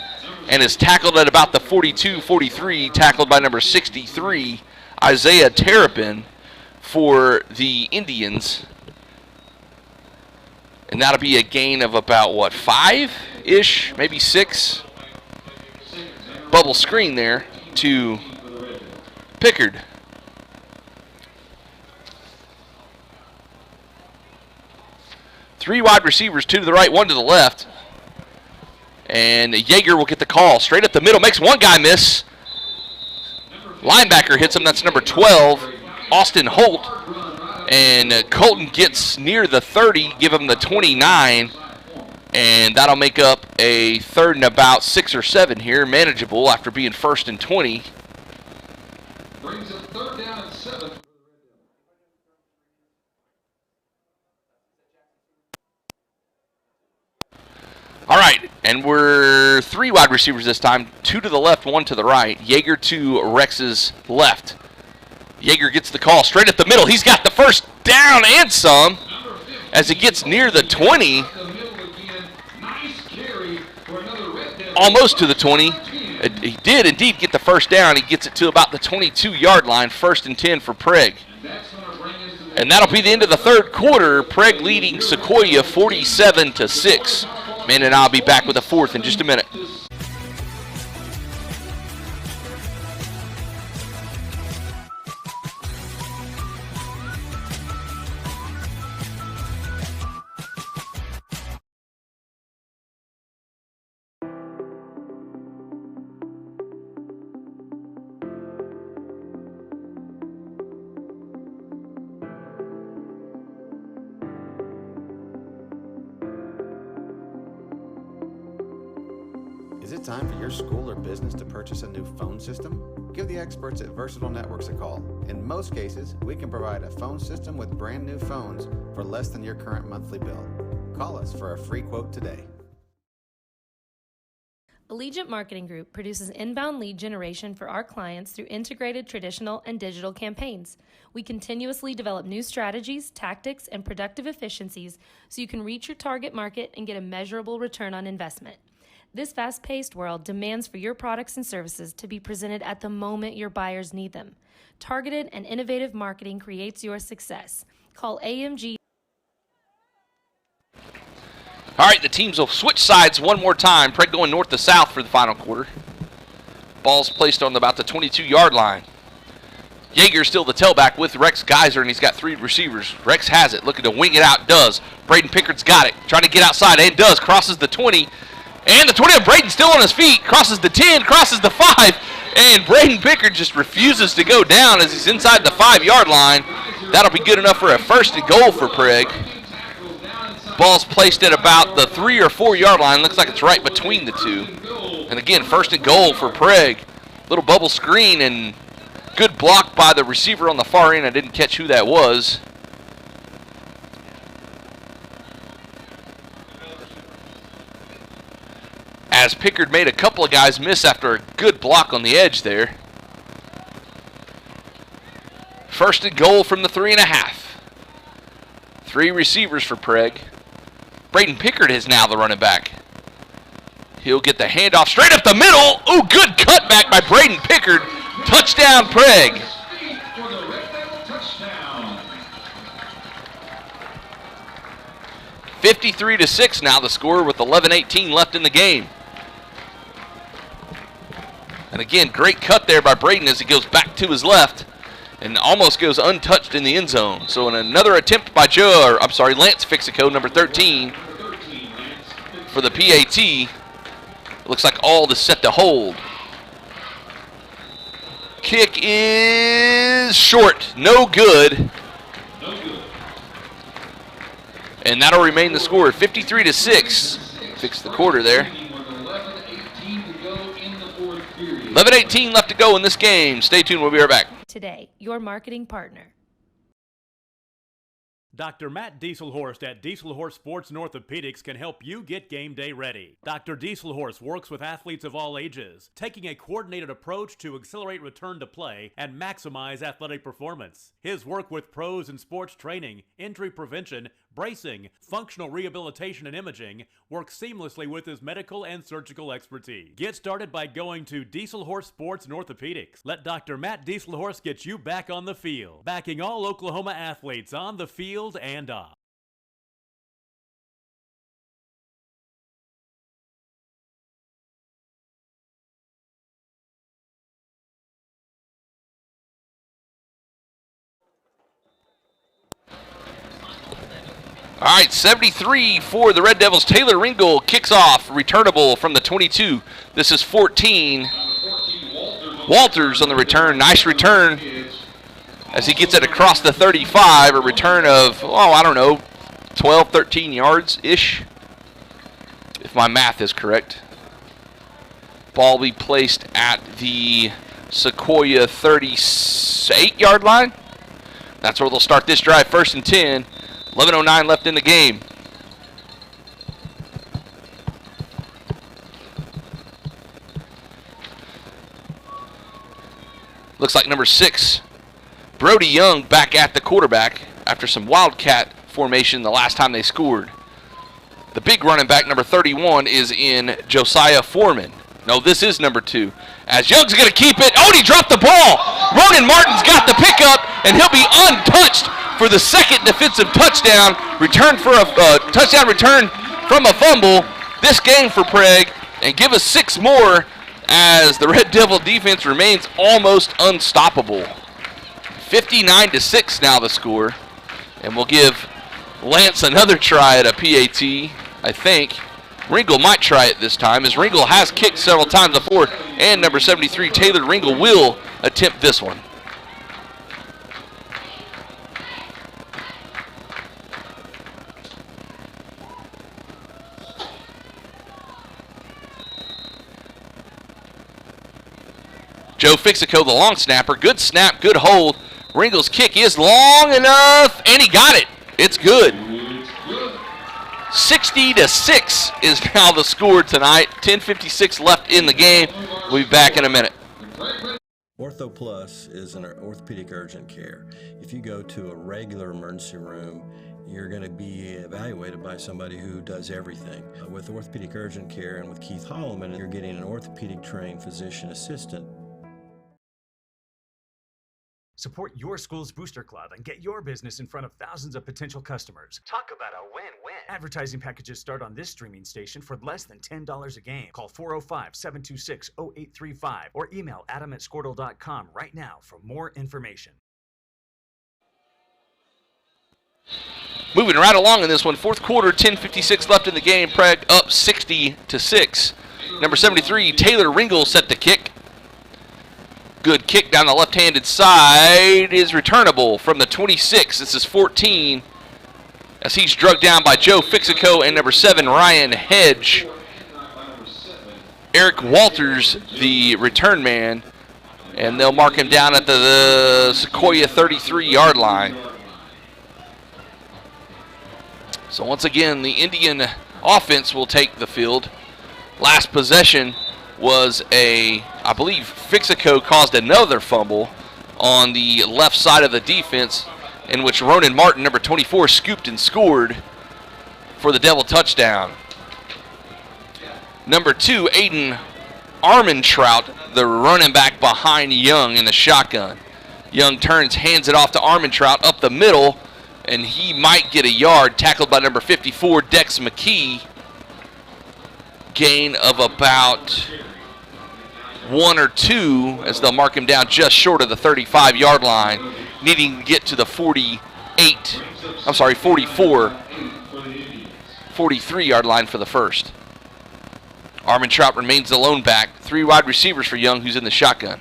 and is tackled at about the 42-43, tackled by number 63, Isaiah Terrapin for the Indians. And that'll be a gain of about, what, 5-ish, maybe 6. Bubble screen there to Pickard. Three wide receivers, 2 to the right, 1 to the left. And Yeager will get the call. Straight up the middle, makes one guy miss. Linebacker hits him, that's number 12, Austin Holt. And Colton gets near the 30, give him the 29. And that'll make up a 3rd and about 6 or 7 here, manageable after being 1st and 20. Brings up 3rd down and 7. All right, and we're 3 wide receivers this time, 2 to the left, 1 to the right. Yeager to Rex's left. Yeager gets the call straight up the middle. He's got the first down and some as he gets near the 20. Almost to the 20. He did indeed get the first down. He gets it to about the 22-yard line, 1st and 10 for Prague. And that'll be the end of the 3rd quarter. Prague leading Sequoyah 47-6. Man, and I'll be back with the 4th in just a minute. Is it time for your school or business to purchase a new phone system? Give the experts at Versatile Networks a call. In most cases, we can provide a phone system with brand new phones for less than your current monthly bill. Call us for a free quote today. Allegiant Marketing Group produces inbound lead generation for our clients through integrated traditional and digital campaigns. We continuously develop new strategies, tactics, and productive efficiencies so you can reach your target market and get a measurable return on investment. This fast-paced world demands for your products and services to be presented at the moment your buyers need them. Targeted and innovative marketing creates your success. Call AMG. All right, the teams will switch sides one more time. Prague going north to south for the final quarter. Ball's placed on about the 22-yard line. Yeager still the tailback with Rex Geyser, and he's got 3 receivers. Rex has it, looking to wing it out, does. Braden Pickard's got it, trying to get outside, and does. Crosses the 20. And the 20 of Braden still on his feet, crosses the 10, crosses the 5, and Braden Pickard just refuses to go down as he's inside the 5-yard line. That'll be good enough for a 1st and goal for Prague. Ball's placed at about the 3 or 4-yard line. Looks like it's right between the 2. And again, 1st and goal for Prague. Little bubble screen and good block by the receiver on the far end. I didn't catch who that was. As Pickard made a couple of guys miss after a good block on the edge there. 1st and goal from the 3.5. 3 receivers for Prague. Braden Pickard is now the running back. He'll get the handoff straight up the middle. Ooh, good cutback by Braden Pickard. Touchdown, Prague. 53-6 now the score with 11:18 left in the game. And again, great cut there by Braden as he goes back to his left and almost goes untouched in the end zone. So in another attempt by Lance Fixico, number 13, for the PAT. It looks like all is set to hold. Kick is short, no good. And that'll remain the score, 53-6. Fix the quarter there. 11:18 left to go in this game. Stay tuned, we'll be right back. Today, your marketing partner. Dr. Matt Dieselhorst at Dieselhorst Sports and Orthopedics can help you get game day ready. Dr. Dieselhorst works with athletes of all ages, taking a coordinated approach to accelerate return to play and maximize athletic performance. His work with pros in sports training, injury prevention, bracing, functional rehabilitation, and imaging works seamlessly with his medical and surgical expertise. Get started by going to Dieselhorst Sports and Orthopedics. Let Dr. Matt Dieselhorst get you back on the field, backing all Oklahoma athletes on the field and off. All right, 73 for the Red Devils. Taylor Ringel kicks off, returnable from the 22. This is 14. Walters on the return. Nice return as he gets it across the 35. A return of, 12, 13 yards-ish, if my math is correct. Ball will be placed at the Sequoyah 38-yard line. That's where they'll start this drive, 1st and 10. 11:09 left in the game. Looks like number 6, Brody Young, back at the quarterback after some Wildcat formation the last time they scored. The big running back, number 31, is in Josiah Foreman. No, this is number 2. As Young's going to keep it. Oh, and he dropped the ball. Ronan Martin's got the pickup, and he'll be untouched for the second defensive touchdown. Return for a touchdown return from a fumble. This game for Prague, and give us 6 more as the Red Devil defense remains almost unstoppable. 59-6 now the score, and we'll give Lance another try at a PAT, I think. Ringel might try it this time, as Ringel has kicked several times before, and number 73, Taylor Ringel, will attempt this one. Joe Fixico, the long snapper. Good snap, good hold. Ringel's kick is long enough, and he got it. It's good. 60-6 is now the score tonight. 10:56 left in the game. We'll be back in a minute. Ortho Plus is an orthopedic urgent care. If you go to a regular emergency room, you're going to be evaluated by somebody who does everything. With orthopedic urgent care and with Keith Holloman, you're getting an orthopedic trained physician assistant. Support your school's booster club and get your business in front of thousands of potential customers. Talk about a win-win. Advertising packages start on this streaming station for less than $10 a game. Call 405-726-0835 or email adam@squirtle.com right now for more information. Moving right along in this one, 4th quarter, 10:56 left in the game. Prague up 60-6. Number 73, Taylor Ringel, set to kick. Good kick down the left-handed side is returnable from the 26. This is 14 as he's drugged down by Joe Fixico and number 7, Ryan Hedge. Eric Walters, the return man, and they'll mark him down at the Sequoyah 33-yard line. So once again, the Indian offense will take the field. Last possession was I believe Fixico caused another fumble on the left side of the defense, in which Ronan Martin, number 24, scooped and scored for the Devil touchdown. Number 2, Aiden Armentrout, the running back behind Young in the shotgun. Young turns, hands it off to Armentrout up the middle, and he might get a yard. Tackled by number 54, Dex McKee. Gain of about 1 or 2 as they'll mark him down just short of the 35-yard line, needing to get to the 43-yard line for the first. Armentrout remains the lone back. 3 wide receivers for Young, who's in the shotgun.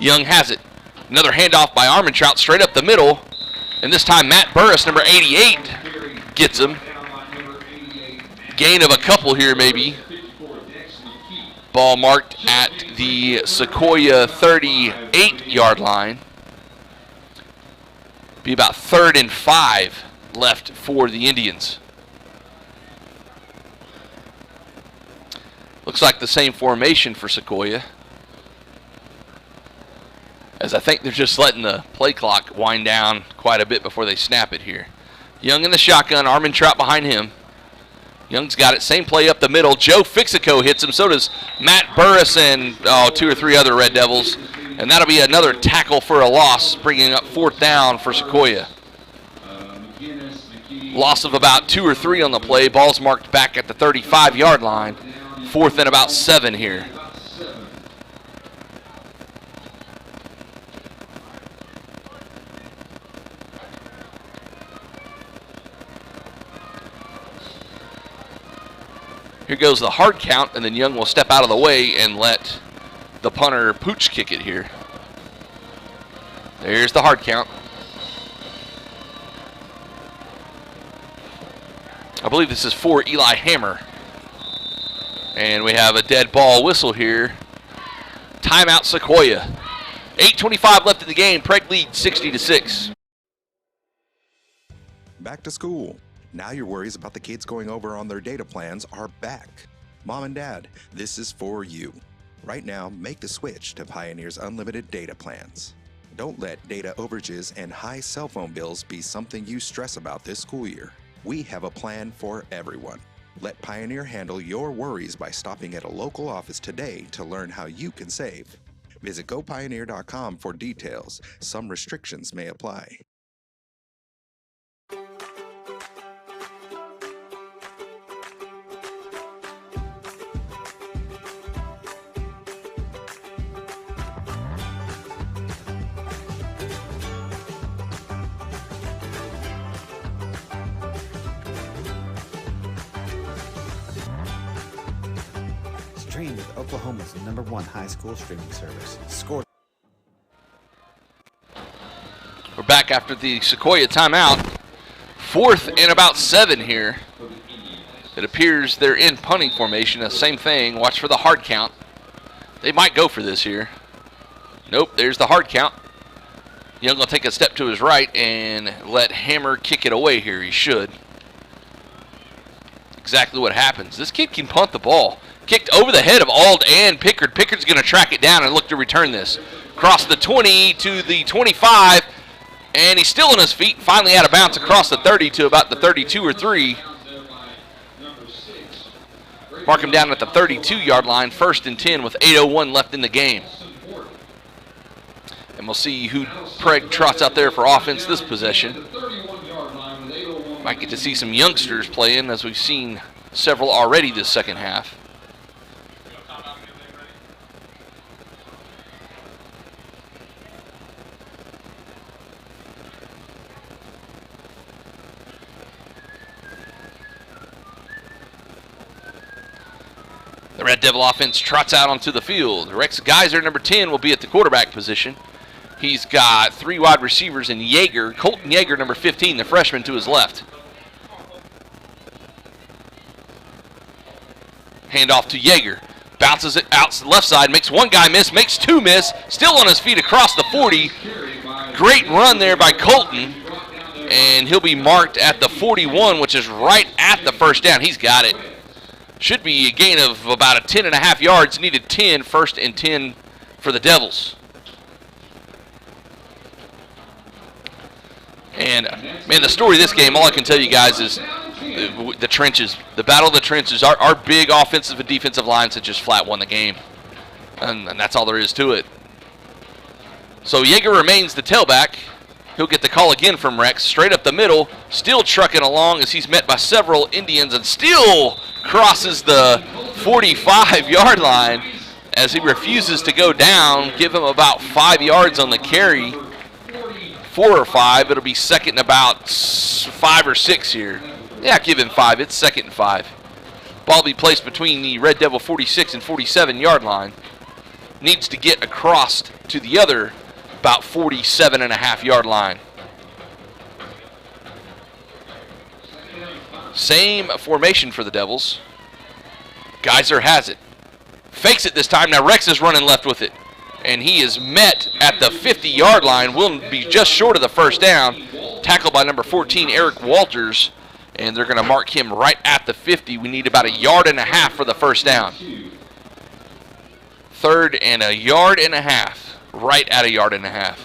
Young has it. Another handoff by Armentrout straight up the middle. And this time Matt Burris, number 88, gets him. Gain of a couple here maybe. Ball marked at the Sequoyah 38-yard line. Be about 3rd and 5 left for the Indians. Looks like the same formation for Sequoyah, as I think they're just letting the play clock wind down quite a bit before they snap it here. Young in the shotgun, Armentrout behind him. Young's got it, same play up the middle. Joe Fixico hits him, so does Matt Burris and 2 or 3 other Red Devils. And that'll be another tackle for a loss, bringing up 4th down for Sequoyah. Loss of about 2 or 3 on the play. Ball's marked back at the 35-yard line. 4th and about 7 here. Here goes the hard count, and then Young will step out of the way and let the punter Pooch kick it here. There's the hard count. I believe this is for Eli Hammer. And we have a dead ball whistle here. Timeout Sequoyah. 8:25 left in the game. Prague leads 60-6. Back to school. Now your worries about the kids going over on their data plans are back. Mom and Dad, this is for you. Right now, make the switch to Pioneer's unlimited data plans. Don't let data overages and high cell phone bills be something you stress about this school year. We have a plan for everyone. Let Pioneer handle your worries by stopping at a local office today to learn how you can save. Visit gopioneer.com for details. Some restrictions may apply. Stream with Oklahoma's #1 high school streaming service. Score. We're back after the Sequoyah timeout. 4th and about 7 here. It appears they're in punting formation. The same thing. Watch for the hard count. They might go for this here. Nope, there's the hard count. Young will take a step to his right and let Hammer kick it away here. He should. Exactly what happens. This kid can punt the ball. Kicked over the head of Ald and Pickard. Pickard's going to track it down and look to return this. Across the 20 to the 25, and he's still on his feet. Finally out of bounds across the 30 to about the 32 or 3. Mark him down at the 32-yard line. 1st and 10 with 8:01 left in the game. And we'll see who Prague trots out there for offense this possession. Might get to see some youngsters playing, as we've seen several already this second half. The Red Devil offense trots out onto the field. Rex Geiser, number 10, will be at the quarterback position. He's got 3 wide receivers in Yeager. Colton Yeager, number 15, the freshman, to his left. Handoff to Yeager. Bounces it out to the left side. Makes 1 guy miss. Makes 2 miss. Still on his feet across the 40. Great run there by Colton. And he'll be marked at the 41, which is right at the first down. He's got it. Should be a gain of about a 10.5 yards. Needed 10, 1st and 10 for the Devils. And, man, the story of this game, all I can tell you guys is the trenches, the battle of the trenches. Our big offensive and defensive lines had just flat won the game, and that's all there is to it. So Yeager remains the tailback. He'll get the call again from Rex, straight up the middle, still trucking along as he's met by several Indians and still crosses the 45-yard line as he refuses to go down. Give him about 5 yards on the carry, 4 or 5. It'll be second and about 5 or 6 here. Yeah, give him 5. It's second and 5. Ball will be placed between the Red Devil 46 and 47-yard line. Needs to get across to the other about 47.5-yard line. Same formation for the Devils. Geyser has it. Fakes it this time. Now Rex is running left with it. And he is met at the 50-yard line. Will be just short of the first down. Tackled by number 14, Eric Walters. And they're going to mark him right at the 50. We need about 1.5 yards for the first down. 3rd and 1.5 yards. Right at 1.5 yards.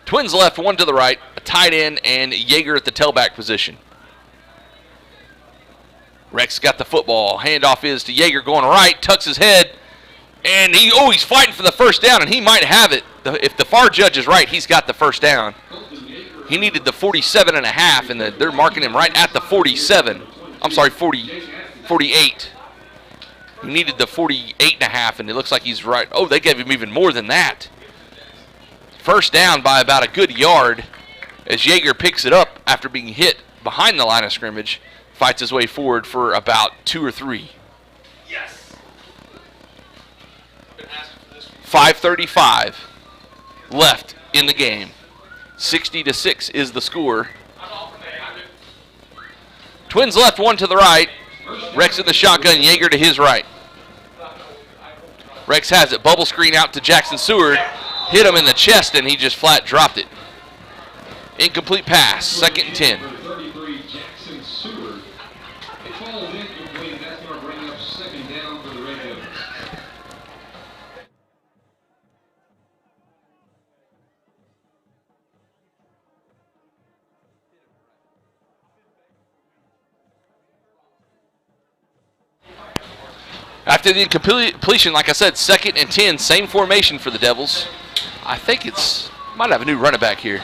Twins left, one to the right, a tight end, and Yeager at the tailback position. Rex got the football. Handoff is to Yeager going right, tucks his head, and he's fighting for the first down, and he might have it. If the far judge is right, he's got the first down. He needed the 47.5, and they're marking him right at the 47. I'm sorry, 48. He needed the 48.5, and it looks like he's right. Oh, they gave him even more than that. First down by about a good yard as Yeager picks it up after being hit behind the line of scrimmage. Fights his way forward for about 2 or 3. Yes. 5:35 left in the game. 60-6 is the score. Twins left, one to the right. Rex in the shotgun, Yeager to his right. Rex has it. Bubble screen out to Jackson Seward. Hit him in the chest, and he just flat dropped it. Incomplete pass. 2nd and 10. After the completion, like I said, 2nd and 10, same formation for the Devils. I think might have a new running back here.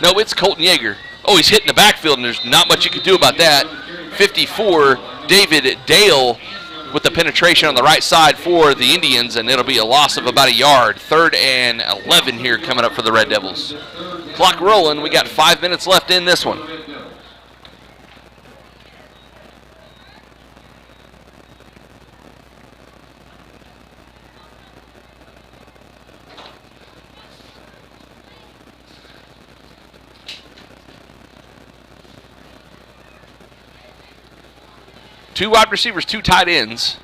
No, it's Colton Yeager. Oh, he's hitting the backfield, and there's not much you can do about that. 54, David Dale with the penetration on the right side for the Indians, and it'll be a loss of about 1 yard. 3rd and 11 here coming up for the Red Devils. Clock rolling. We got 5 minutes left in this one. Two wide receivers, 2 tight ends.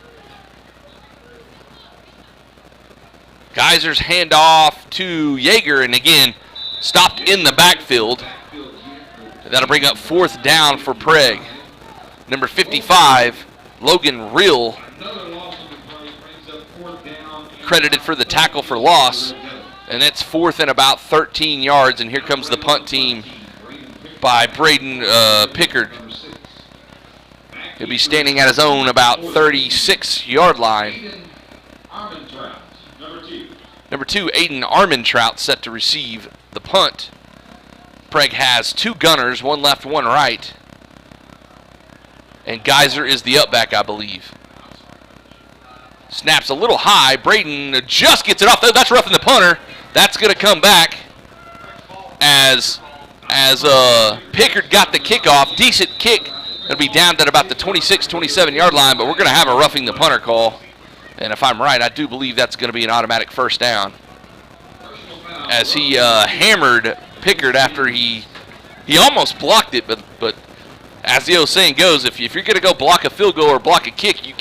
Geyser's handoff to Yeager, and again, stopped in the backfield. That'll bring up 4th down for Prague. Number 55, Logan Real, credited for the tackle for loss, and it's 4th and about 13 yards, and here comes the punt team by Braden Pickard. He'll be standing at his own about 36-yard line. Number 2, Aiden Armentrout set to receive the punt. Prague has 2 gunners, 1 left, 1 right. And Geyser is the upback, I believe. Snaps a little high. Braden just gets it off. That's roughing the punter. That's going to come back as Pickard got the kickoff. Decent kick. It'll be down at about the 26, 27-yard line, but we're going to have a roughing the punter call. And if I'm right, I do believe that's going to be an automatic first down. As he hammered Pickard after he almost blocked it, but as the old saying goes, if you're going to go block a field goal or block a kick, you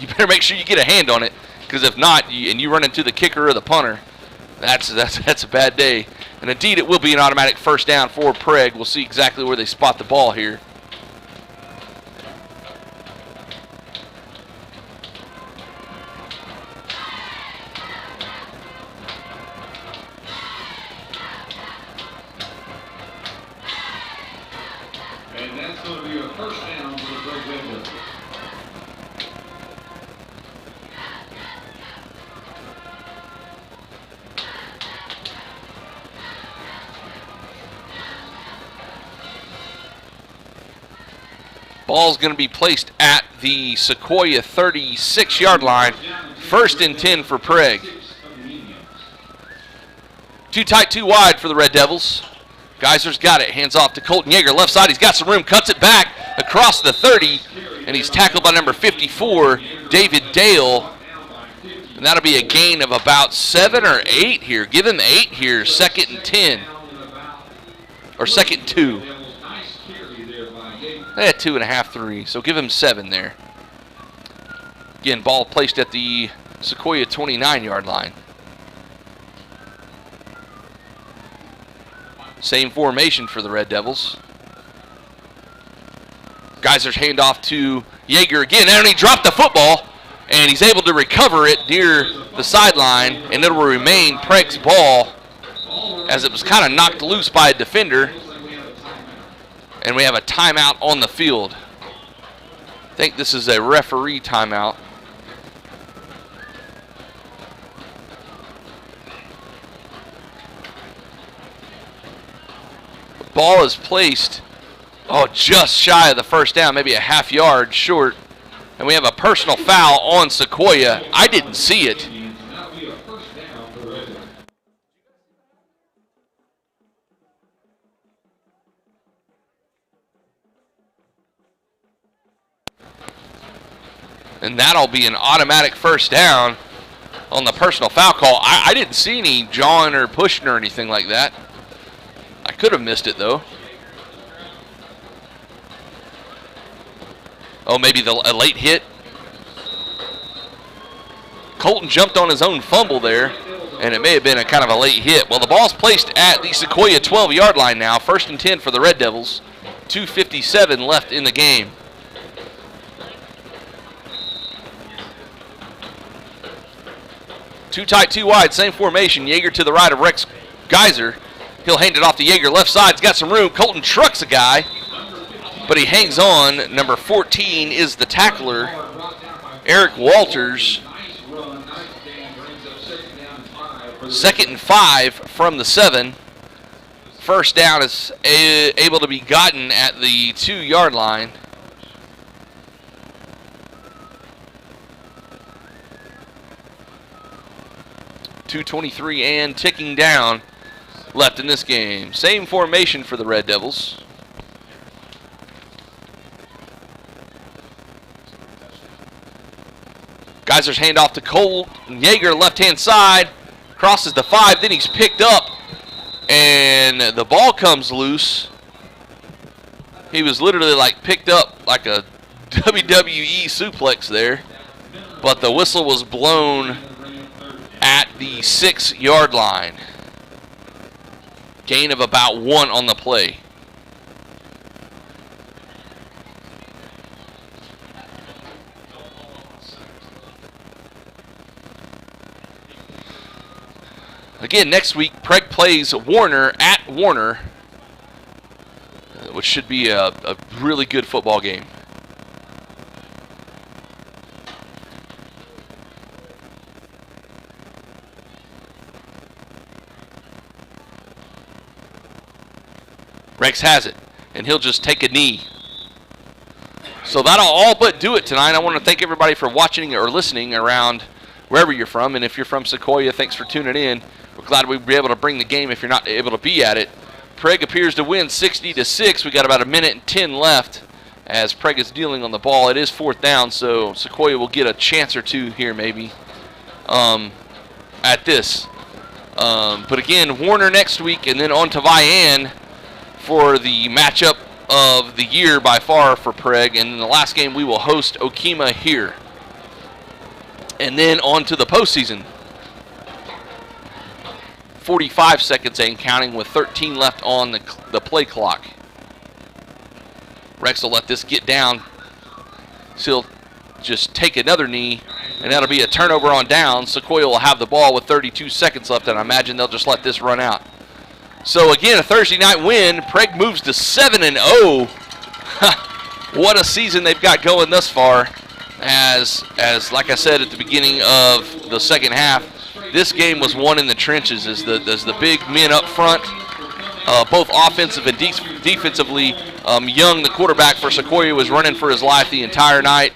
better make sure you get a hand on it, because if not, and you run into the kicker or the punter, that's a bad day. And indeed, it will be an automatic first down for Prague. We'll see exactly where they spot the ball here. Ball's going to be placed at the Sequoyah 36-yard line. 1st and 10 for Prague. Too tight, too wide for the Red Devils. Geyser's got it. Hands off to Colton Yeager. Left side, he's got some room. Cuts it back across the 30. And he's tackled by number 54, David Dale. And that'll be a gain of about 7 or 8 here. Give him 8 here. 2nd and 10. Or 2nd and 2. They had 2.5, 3. So give him 7 there. Again, ball placed at the Sequoyah 29-yard line. Same formation for the Red Devils. Geyser's handoff to Yeager again, and he dropped the football, and he's able to recover it near the sideline, and it will remain Prague's ball as it was kind of knocked loose by a defender, and we have a timeout on the field. I think this is a referee timeout. Ball is placed, just shy of the first down, maybe a half yard short. And we have a personal foul on Sequoyah. I didn't see it. And that'll be an automatic first down on the personal foul call. I didn't see any jawing or pushing or anything like that. I could have missed it, though. Oh, maybe a late hit. Colton jumped on his own fumble there, and it may have been a kind of a late hit. Well, the ball's placed at the Sequoyah 12-yard line now. 1st and 10 for the Red Devils. 2:57 left in the game. Too tight, too wide. Same formation. Yeager to the right of Rex Geyser. He'll hand it off to Yeager. Left side, he's got some room. Colton trucks a guy, but he hangs on. Number 14 is the tackler, Eric Walters. 2nd and 5 from the 7. First down is able to be gotten at the 2-yard line. .223 and ticking down left in this game. Same formation for the Red Devils. Geyser's handoff to Colton Yeager, left-hand side, crosses the 5, then he's picked up, and the ball comes loose. He was literally picked up like a WWE suplex there, but the whistle was blown at the 6-yard line. Gain of about 1 on the play. Again, next week, Prague plays Warner at Warner, which should be a really good football game. Rex has it, and he'll just take a knee. So that'll all but do it tonight. I want to thank everybody for watching or listening around wherever you're from. And if you're from Sequoyah, thanks for tuning in. We're glad we'll be able to bring the game if you're not able to be at it. Prague appears to win 60-6. We got about 1:10 left as Prague is dealing on the ball. It is 4th down, so Sequoyah will get a chance or two here maybe at this. But again, Warner next week, and then on to Vian for the matchup of the year by far for Prague. And in the last game, we will host Okima here. And then on to the postseason. 45 seconds and counting with 13 left on the play clock. Rex will let this get down. So he'll just take another knee, and that'll be a turnover on down. Sequoyah will have the ball with 32 seconds left, and I imagine they'll just let this run out. So again, a Thursday night win. Prague moves to 7-0. what a season they've got going thus far. As like I said at the beginning of the second half, this game was won in the trenches as the big men up front, both offensive and defensively. Young, the quarterback for Sequoyah, was running for his life the entire night.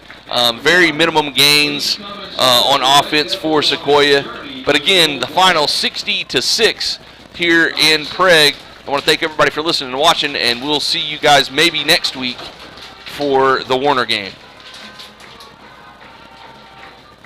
Very minimum gains on offense for Sequoyah. But again, the final 60-6 here in Prague. I want to thank everybody for listening and watching, and we'll see you guys maybe next week for the Warner game.